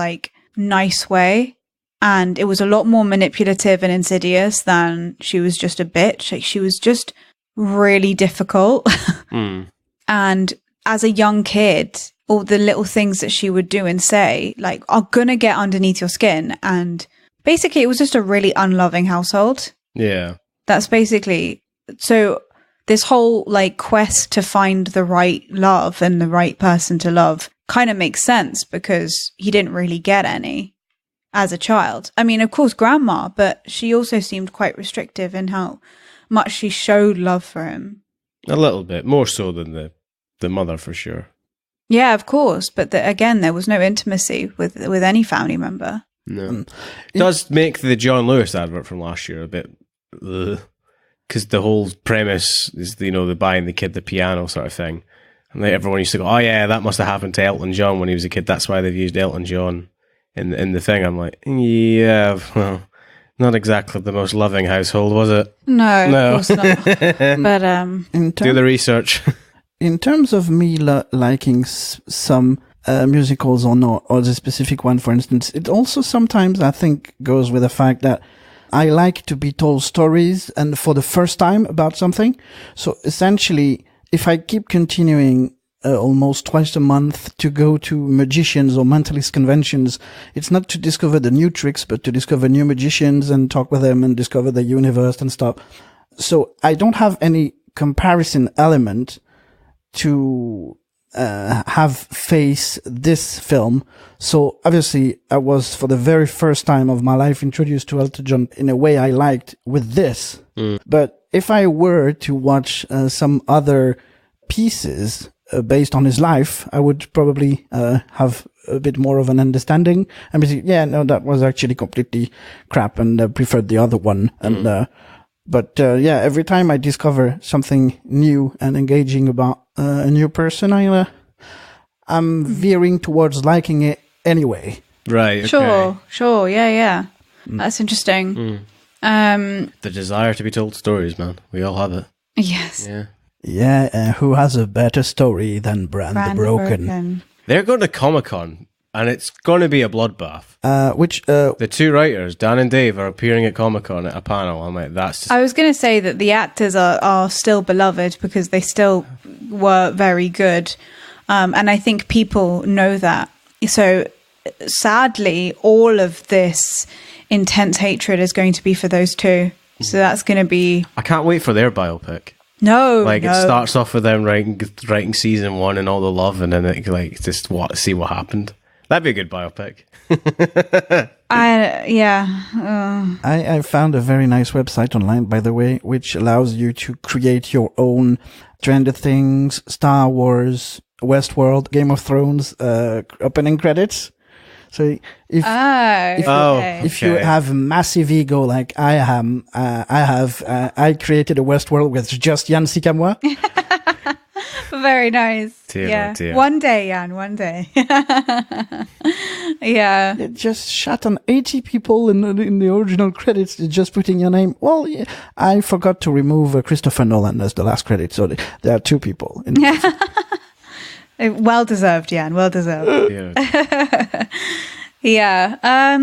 nice way, and it was a lot more manipulative and insidious than she was just a bitch. She was just really difficult. And as a young kid, all the little things that she would do and say are gonna get underneath your skin, and basically it was just a really unloving household. Yeah. That's basically, so this whole quest to find the right love and the right person to love kind of makes sense because he didn't really get any as a child. I mean, of course, grandma, but she also seemed quite restrictive in how much she showed love for him. A little bit, more so than the mother for sure. Yeah, of course. But again, there was no intimacy with any family member. No. It does make the John Lewis advert from last year a bit... because the whole premise is the buying the kid the piano sort of thing, and everyone used to go, oh yeah, that must have happened to Elton John when he was a kid, that's why they've used Elton John in the thing. I'm like, yeah, well, not exactly the most loving household, was it? No. Of course not. But do the research. In terms of me liking some musicals or not, or the specific one, for instance, it also sometimes I think goes with the fact that I like to be told stories and for the first time about something. So essentially, if I keep continuing almost twice a month to go to magicians or mentalist conventions, it's not to discover the new tricks, but to discover new magicians and talk with them and discover the universe and stuff. So I don't have any comparison element to have face this film. So obviously I was for the very first time of my life introduced to Elton John in a way I liked with this. But if I were to watch some other pieces based on his life, I would probably have a bit more of an understanding and be, yeah, no, that was actually completely crap and I preferred the other one. And But yeah, every time I discover something new and engaging about a new person, I'm veering towards liking it anyway. Right. Okay. Sure. Yeah. That's interesting. The desire to be told stories, man. We all have it. Yes. Yeah. Yeah, who has a better story than Brand the Broken? They're going to Comic-Con, and it's going to be a bloodbath. The 2 writers, Dan and Dave, are appearing at Comic-Con at a panel. I'm like, that's just... I was going to say that the actors are still beloved because they still were very good. And I think people know that. So sadly, all of this intense hatred is going to be for those 2. So that's going to be... I can't wait for their biopic. No. It starts off with them writing season 1 and all the love, and then see what happened. That'd be a good biopic. I found a very nice website online, by the way, which allows you to create your own Stranger Things, Star Wars, Westworld, Game of Thrones opening credits. So if you have massive ego like I created a Westworld with just Yann Sikamwa. Very nice. Dear. One day, Yann, one day. Yeah. It just shot on 80 people in the original credits, just putting your name. Well, yeah, I forgot to remove Christopher Nolan as the last credit, so there are 2 people. Well deserved, Yann. Well deserved. Yeah.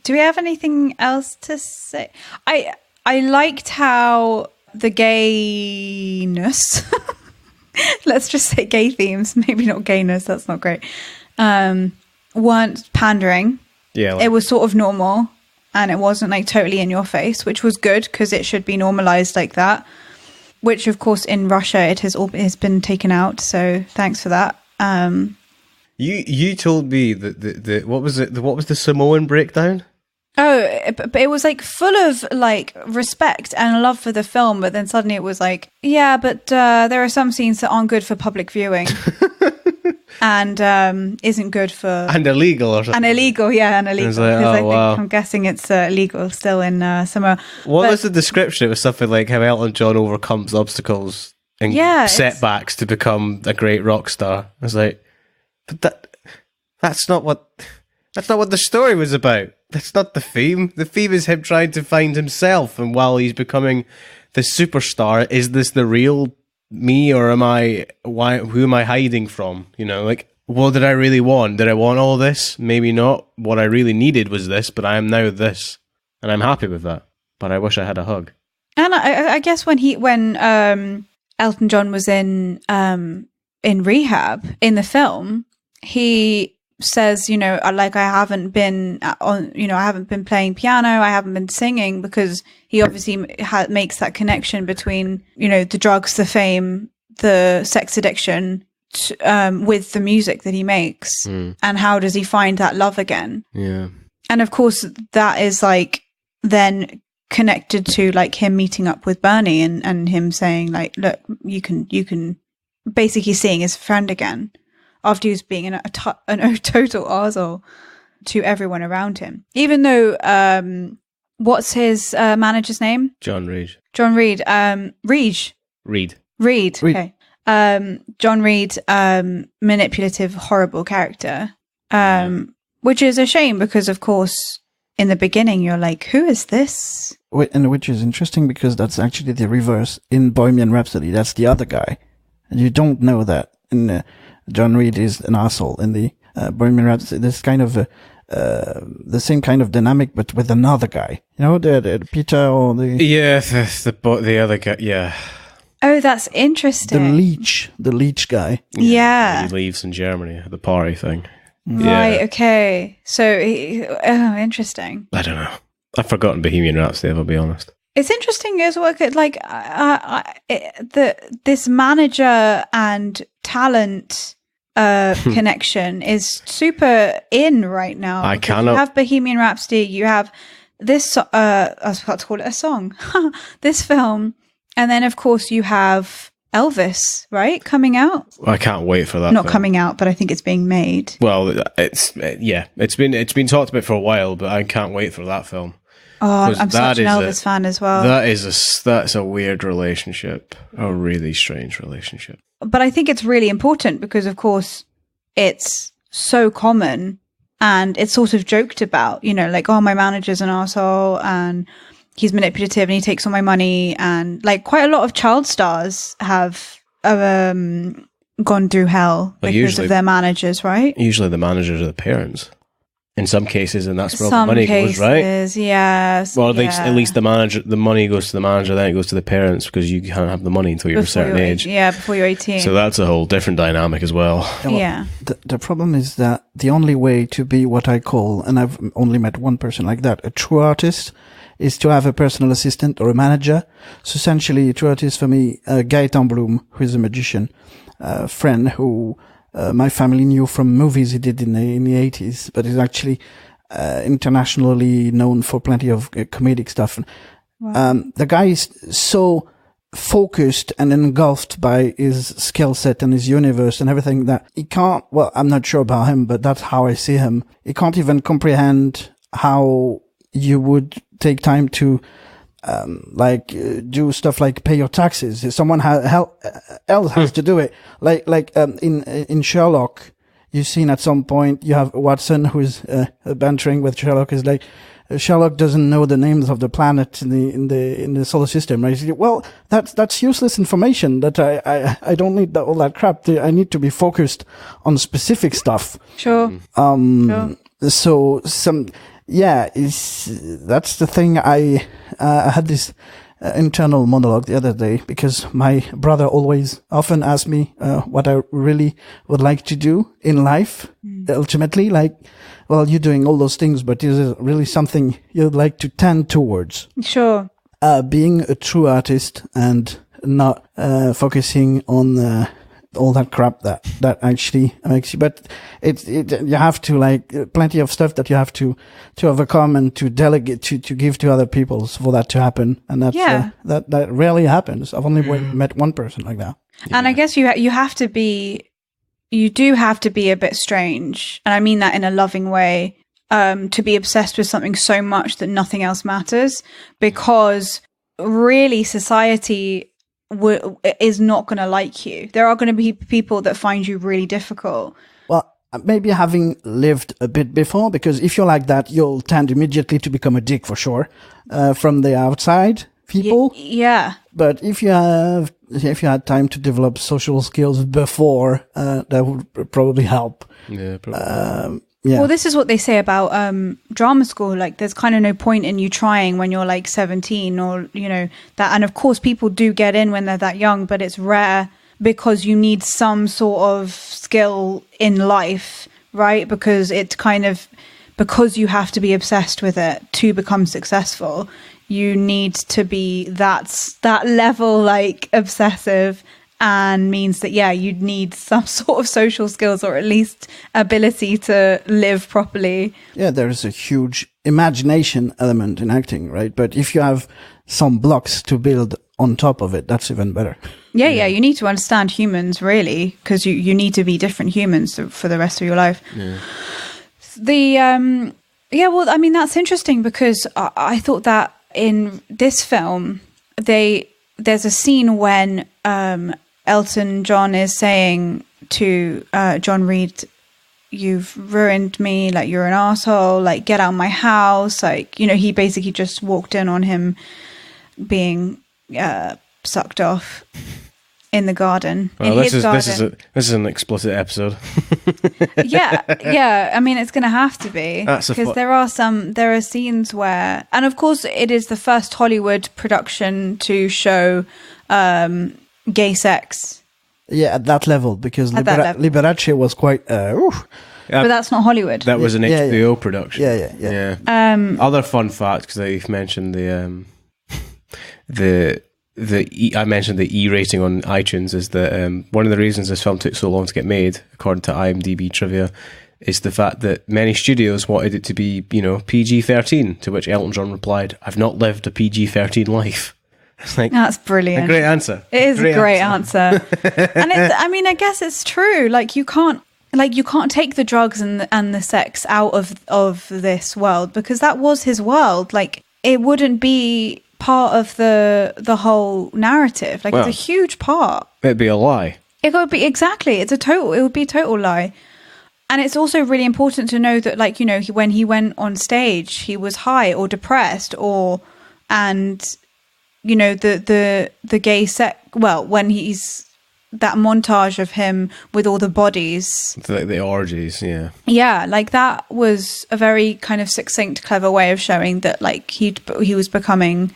Do we have anything else to say? I liked how the gayness, let's just say gay themes, maybe not gayness, that's not great, weren't pandering. Yeah. It was sort of normal and it wasn't like totally in your face, which was good because it should be normalized like that, which of course in Russia it has been taken out. So thanks for that. You told me that what was the Samoan breakdown? Oh, but it was like full of like respect and love for the film, but then suddenly it was like, yeah, but there are some scenes that aren't good for public viewing, and isn't good for and illegal or something. And illegal. Like, wow. I'm guessing it's illegal still in Samoa. What was the description? It was something like how Elton John overcomes obstacles and setbacks to become a great rock star. I was like, but that's not what the story was about. That's not the theme. The theme is him trying to find himself, and while he's becoming the superstar, is this the real me, or who am I hiding from? You know, like, what did I really want? Did I want all this? Maybe not. What I really needed was this, but I am now this, and I'm happy with that. But I wish I had a hug. And I guess when Elton John was in rehab in the film, he says, you know, like, I haven't been playing piano, I haven't been singing, because he obviously makes that connection between, you know, the drugs, the fame, the sex addiction, with the music that he makes. And how does he find that love again? Yeah. And of course that is like then connected to like him meeting up with Bernie and him saying like, look, you can basically seeing his friend again, after he was being a total arsehole to everyone around him. Even though, what's his manager's name? John Reed. Reed. Okay. John Reed, manipulative, horrible character, which is a shame because, of course, in the beginning, you're like, who is this? And which is interesting because that's actually the reverse in Bohemian Rhapsody. That's the other guy. And you don't know that. And John Reed is an asshole in the Bohemian Rhapsody. This kind of the same kind of dynamic, but with another guy. You know, the Peter or the... Yeah, the other guy, yeah. Oh, that's interesting. The leech guy. Yeah. He leaves in Germany at the party thing. Right, okay. So, interesting. I don't know. I've forgotten Bohemian Rhapsody, if I'll be honest. It's interesting as well, like, this manager and talent connection is super in right now. I cannot... You have Bohemian Rhapsody, you have this, I was about to call it a song, this film, and then, of course, you have Elvis, right, coming out. I can't wait for that. Not coming out, but I think it's being made. Well, it's been talked about for a while, but I can't wait for that film. Oh, 'Cause I'm such an Elvis fan as well. That's a weird relationship, a really strange relationship. But I think it's really important because, of course, it's so common and it's sort of joked about, you know, like, oh, my manager's an arsehole and he's manipulative and he takes all my money. And like quite a lot of child stars have gone through hell because of their managers, right? Usually the managers are the parents. In some cases, and that's where all the money goes, right? Yes. Well, at least the money goes to the manager, then it goes to the parents because you can't have the money until you're a certain age. Yeah, before you're 18. So that's a whole different dynamic as well. Yeah. The problem is that the only way to be what I call, and I've only met one person like that, a true artist, is to have a personal assistant or a manager. So essentially, a true artist for me, Gaëtan Bloom, who is a magician, friend who my family knew from movies he did in the 80s, but he's actually internationally known for plenty of comedic stuff. Wow. The guy is so focused and engulfed by his skill set and his universe and everything that he can't, well, I'm not sure about him, but that's how I see him. He can't even comprehend how you would take time to do stuff like pay your taxes. If someone else has to do it. In Sherlock, you've seen at some point you have Watson who's bantering with Sherlock. Is like Sherlock doesn't know the names of the planets in the solar system. Right? Well, that's useless information. That I don't need all that crap. I need to be focused on specific stuff. Sure. So that's the thing. I had this internal monologue the other day because my brother often asks me what I really would like to do in life. Ultimately, like, well, you're doing all those things, but is it really something you'd like to tend towards? Sure. Being a true artist and not focusing on all that crap that actually makes you, but you have to, like, plenty of stuff that you have to overcome and to delegate to give to other people for that to happen. And that's, that rarely happens. I've only met one person like that. Yeah. And I guess you do have to be a bit strange. And I mean that in a loving way, to be obsessed with something so much that nothing else matters, because really society is not going to like you. There are going to be people that find you really difficult. Well, maybe having lived a bit before, because if you're like that, you'll tend immediately to become a dick for sure, from the outside people. Yeah. But if you had time to develop social skills before, that would probably help. Yeah, probably. Yeah. Well, this is what they say about drama school. Like, there's kind of no point in you trying when you're like 17 or, you know, that. And of course, people do get in when they're that young, but it's rare because you need some sort of skill in life, right? Because it's because you have to be obsessed with it to become successful. You need to be that level, like, obsessive. And means that, you'd need some sort of social skills or at least ability to live properly. Yeah, there is a huge imagination element in acting, right? But if you have some blocks to build on top of it, that's even better. Yeah, you need to understand humans, really, because you need to be different humans for the rest of your life. Yeah. Well, I mean, that's interesting because I thought that in this film, there's a scene when Elton John is saying to John Reed, "You've ruined me, like, you're an asshole, like, get out of my house." Like, you know, he basically just walked in on him being sucked off in the garden. Well, this is an explicit episode. yeah. I mean, it's going to have to be because there are scenes where, and of course, it is the first Hollywood production to show gay sex. Yeah, at that level, because Liberace was quite. But that's not Hollywood. That was an HBO production. Yeah. Other fun facts, because you've mentioned I mentioned the E rating on iTunes, is that one of the reasons this film took so long to get made, according to IMDb trivia, is the fact that many studios wanted it to be, you know, PG-13. To which Elton John replied, "I've not lived a PG-13 life." It's like, that's brilliant. A great answer. It is a great answer. And I mean, I guess it's true. Like, you can't take the drugs and the sex out of this world, because that was his world. Like, it wouldn't be part of the whole narrative. Like, it's a huge part. It'd be a lie. It would be, exactly. It would be a total lie. And it's also really important to know that, like, you know, when he went on stage, he was high or depressed, and you know, the gay when he's that montage of him with all the bodies, like the orgies, yeah, like that was a very kind of succinct, clever way of showing that, like, he was becoming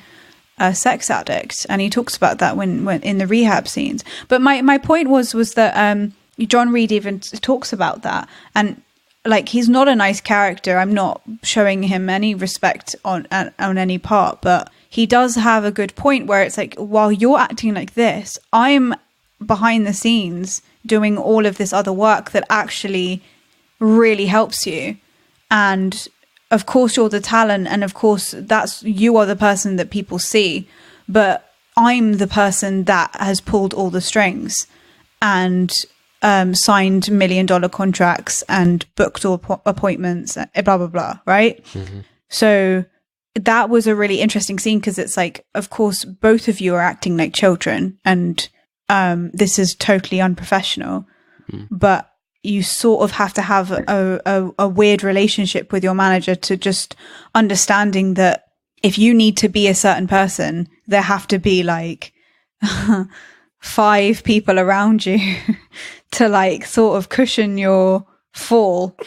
a sex addict, and he talks about that when in the rehab scenes. But my point was that John Reed even talks about that, and like, he's not a nice character. I'm not showing him any respect on any part, but he does have a good point where it's like, while you're acting like this, I'm behind the scenes doing all of this other work that actually really helps you. And of course you're the talent, and of course you are the person that people see, but I'm the person that has pulled all the strings and signed $1 million contracts and booked all appointments, blah blah blah, right? Mm-hmm. So that was a really interesting scene, because it's like, of course both of you are acting like children, and this is totally unprofessional, but you sort of have to have a weird relationship with your manager, to just understanding that if you need to be a certain person, there have to be like 5 people around you to like sort of cushion your fall,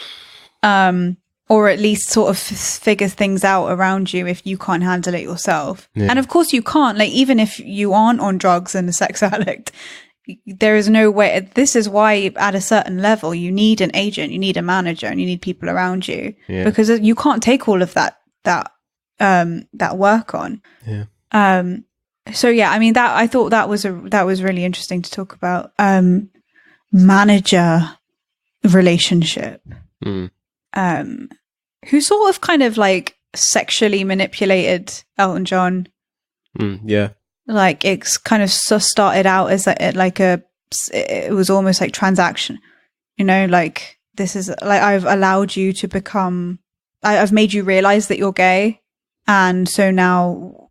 or at least sort of figure things out around you if you can't handle it yourself. Yeah. And of course you can't, like, even if you aren't on drugs and a sex addict, there is no way. This is why at a certain level you need an agent, you need a manager, and you need people around you, because you can't take all of that work on. Yeah. So yeah, I mean, that I thought that was really interesting to talk about. Manager relationship. Who sort of kind of like sexually manipulated Elton John. Yeah. Like, it's kind of started out as it was almost like transaction, you know, like, this is like, I've allowed you to become, I've made you realize that you're gay. And so now,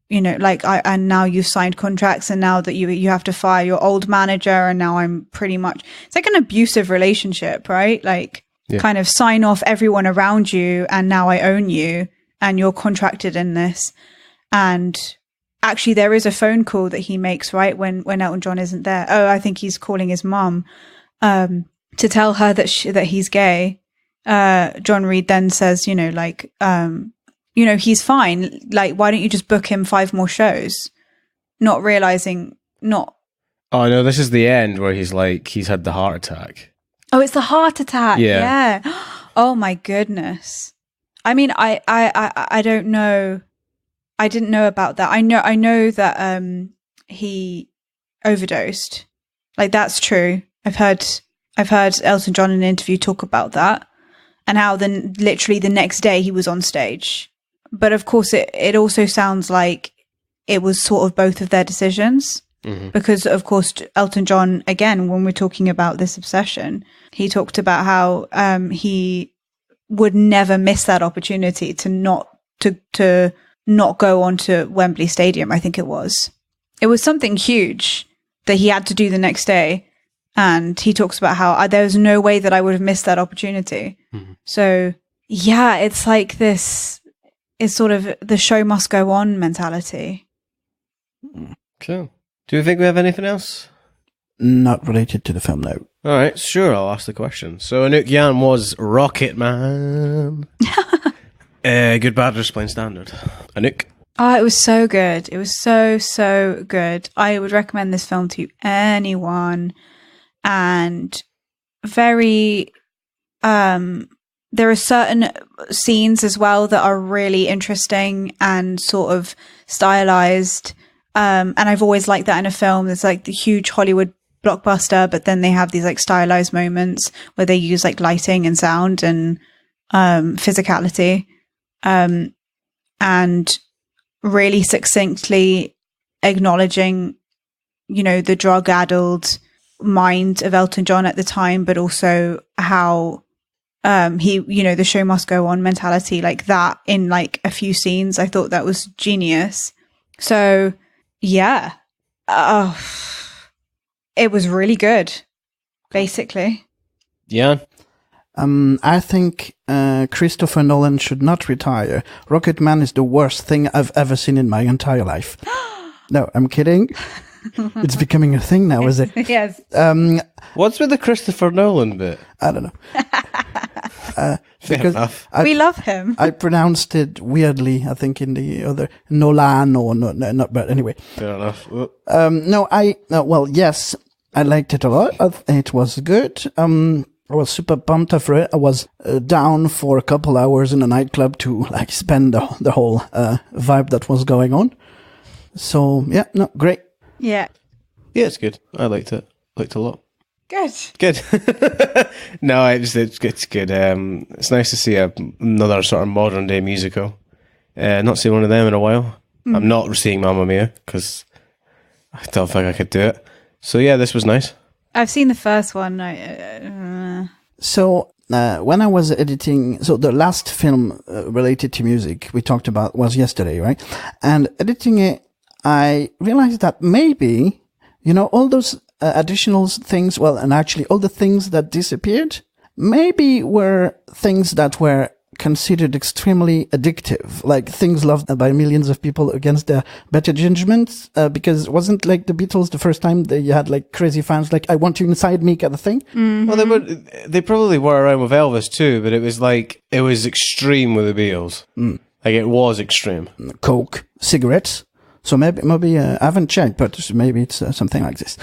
you know, like, and now you've signed contracts, and now that you have to fire your old manager, and now I'm pretty much, it's like an abusive relationship, right? Like, kind of sign off everyone around you, and now I own you, and you're contracted in this. And actually, there is a phone call that he makes, right, when Elton John isn't there. Oh, I think he's calling his mum to tell her that he's gay. John Reed then says, you know, like, you know, he's fine. Like, why don't you just book him 5 more shows? Not realizing, not. Oh no, this is the end where he's like, he's had the heart attack. Oh, it's the heart attack. Yeah. Oh my goodness. I mean, I don't know. I didn't know about that. I know that he overdosed. Like, that's true. I've heard Elton John in an interview talk about that, and how then literally the next day he was on stage. But of course, it also sounds like it was sort of both of their decisions. Mm-hmm. Because of course, Elton John, again, when we're talking about this obsession, he talked about how he would never miss that opportunity to not go onto Wembley Stadium. I think it was something huge that he had to do the next day. And he talks about how there was no way that I would have missed that opportunity. Mm-hmm. So yeah, it's like this is sort of the show must go on mentality. Cool. Do you think we have anything else? Not related to the film, no. All right, sure, I'll ask the question. So Anouk, Yann was Rocketman. Good, bad, or explain standard. Anouk? Oh, it was so good. It was so good. I would recommend this film to anyone. And very, there are certain scenes as well that are really interesting and sort of stylized. And I've always liked that in a film. There's like the huge Hollywood blockbuster, but then they have these like stylized moments where they use like lighting and sound and physicality, and really succinctly acknowledging, you know, the drug-addled mind of Elton John at the time, but also how the show must go on mentality like that in like a few scenes. I thought that was genius. So yeah, it was really good, basically. Yeah. I think Christopher Nolan should not retire. Rocketman is the worst thing I've ever seen in my entire life. No, I'm kidding. It's becoming a thing now, is it? Yes. What's with the Christopher Nolan bit? I don't know. Because we love him. I pronounced it weirdly, I think, in the other Nolan or not, but anyway. Fair enough. Well, yes, I liked it a lot. It was good. I was super pumped for it. I was down for a couple hours in a nightclub to like spend the whole vibe that was going on. So yeah, no, great. Yeah. Yeah, it's good. I liked it. Liked it a lot. Good. No, it's good. It's nice to see another sort of modern day musical. Not seen one of them in a while. I'm not seeing Mamma Mia because I don't think I could do it. So yeah, this was nice. I've seen the first one. So when I was editing, so the last film related to music we talked about was yesterday, right? And editing it, I realized that maybe, all those additional things, well, and actually all the things that disappeared, maybe were things that were considered extremely addictive, like things loved by millions of people against their better judgments, because it wasn't like the Beatles the first time they had like crazy fans, like I want you inside me kind of thing. Mm-hmm. Well, they probably were around with Elvis too, but it was extreme with the Beatles. Like it was extreme. Coke, cigarettes. So maybe I haven't checked, but maybe it's something like this.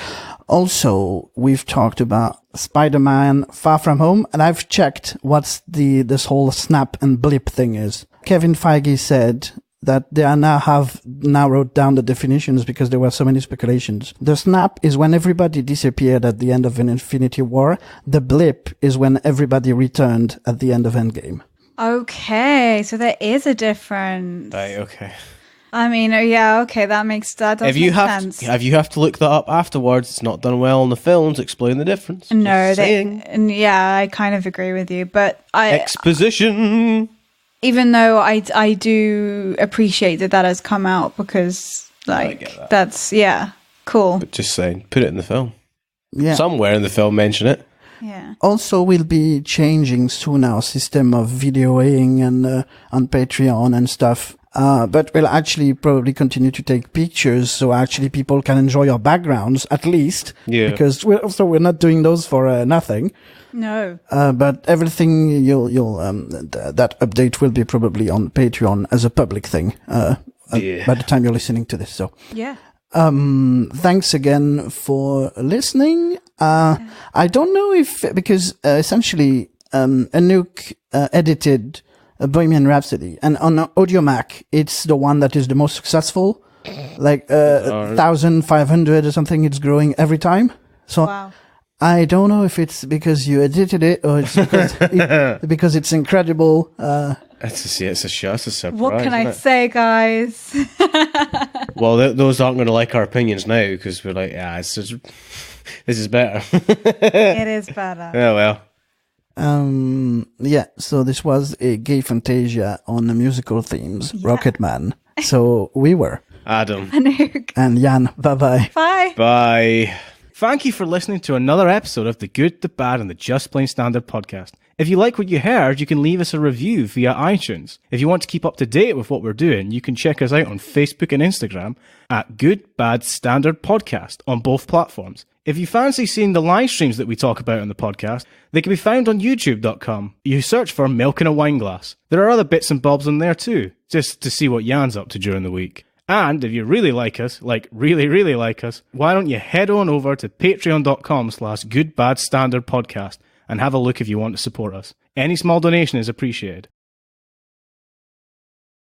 Also, we've talked about Spider-Man Far From Home, and I've checked what this whole snap and blip thing is. Kevin Feige said that they have narrowed down the definitions because there were so many speculations. The snap is when everybody disappeared at the end of an Infinity War. The blip is when everybody returned at the end of Endgame. Okay, so there is a difference. Right, okay. I mean, yeah, okay, that does make sense. If you have to look that up afterwards, it's not done well in the films. Explain the difference. No, yeah, I kind of agree with you, but exposition. Even though I do appreciate that has come out because that's cool. But just saying, put it in the film. Yeah, somewhere in the film, mention it. Yeah. Also, we'll be changing soon our system of videoing and on Patreon and stuff. But we'll actually probably continue to take pictures so actually people can enjoy our backgrounds at least. Yeah. Because we're not doing those for nothing. No. But everything that update will be probably on Patreon as a public thing. By the time you're listening to this. So. Yeah. Thanks again for listening. I don't know if, because essentially, Anouk edited Bohemian Rhapsody, and on Audio Mac, it's the one that is the most successful, like 1,500 or something. It's growing every time. So wow. I don't know if it's because you edited it or it's because it's incredible. It's a surprise. What can I say, guys? Well, those aren't going to like our opinions now because we're like, this is better. It is better. Oh well. Yeah, so this was a gay fantasia on the musical themes, Rocketman. So we were Adam, Anouk, and Yann. Bye-bye. Bye. Bye. Thank you for listening to another episode of the Good, the Bad, and the Just Plain Standard podcast. If you like what you heard, you can leave us a review via iTunes. If you want to keep up to date with what we're doing, you can check us out on Facebook and Instagram at Good, Bad, Standard Podcast on both platforms. If you fancy seeing the live streams that we talk about on the podcast, they can be found on youtube.com. You search for Milk in a Wineglass. There are other bits and bobs on there too, just to see what Yann's up to during the week. And if you really like us, like really, really like us, why don't you head on over to patreon.com/goodbadstandardpodcast and have a look if you want to support us. Any small donation is appreciated.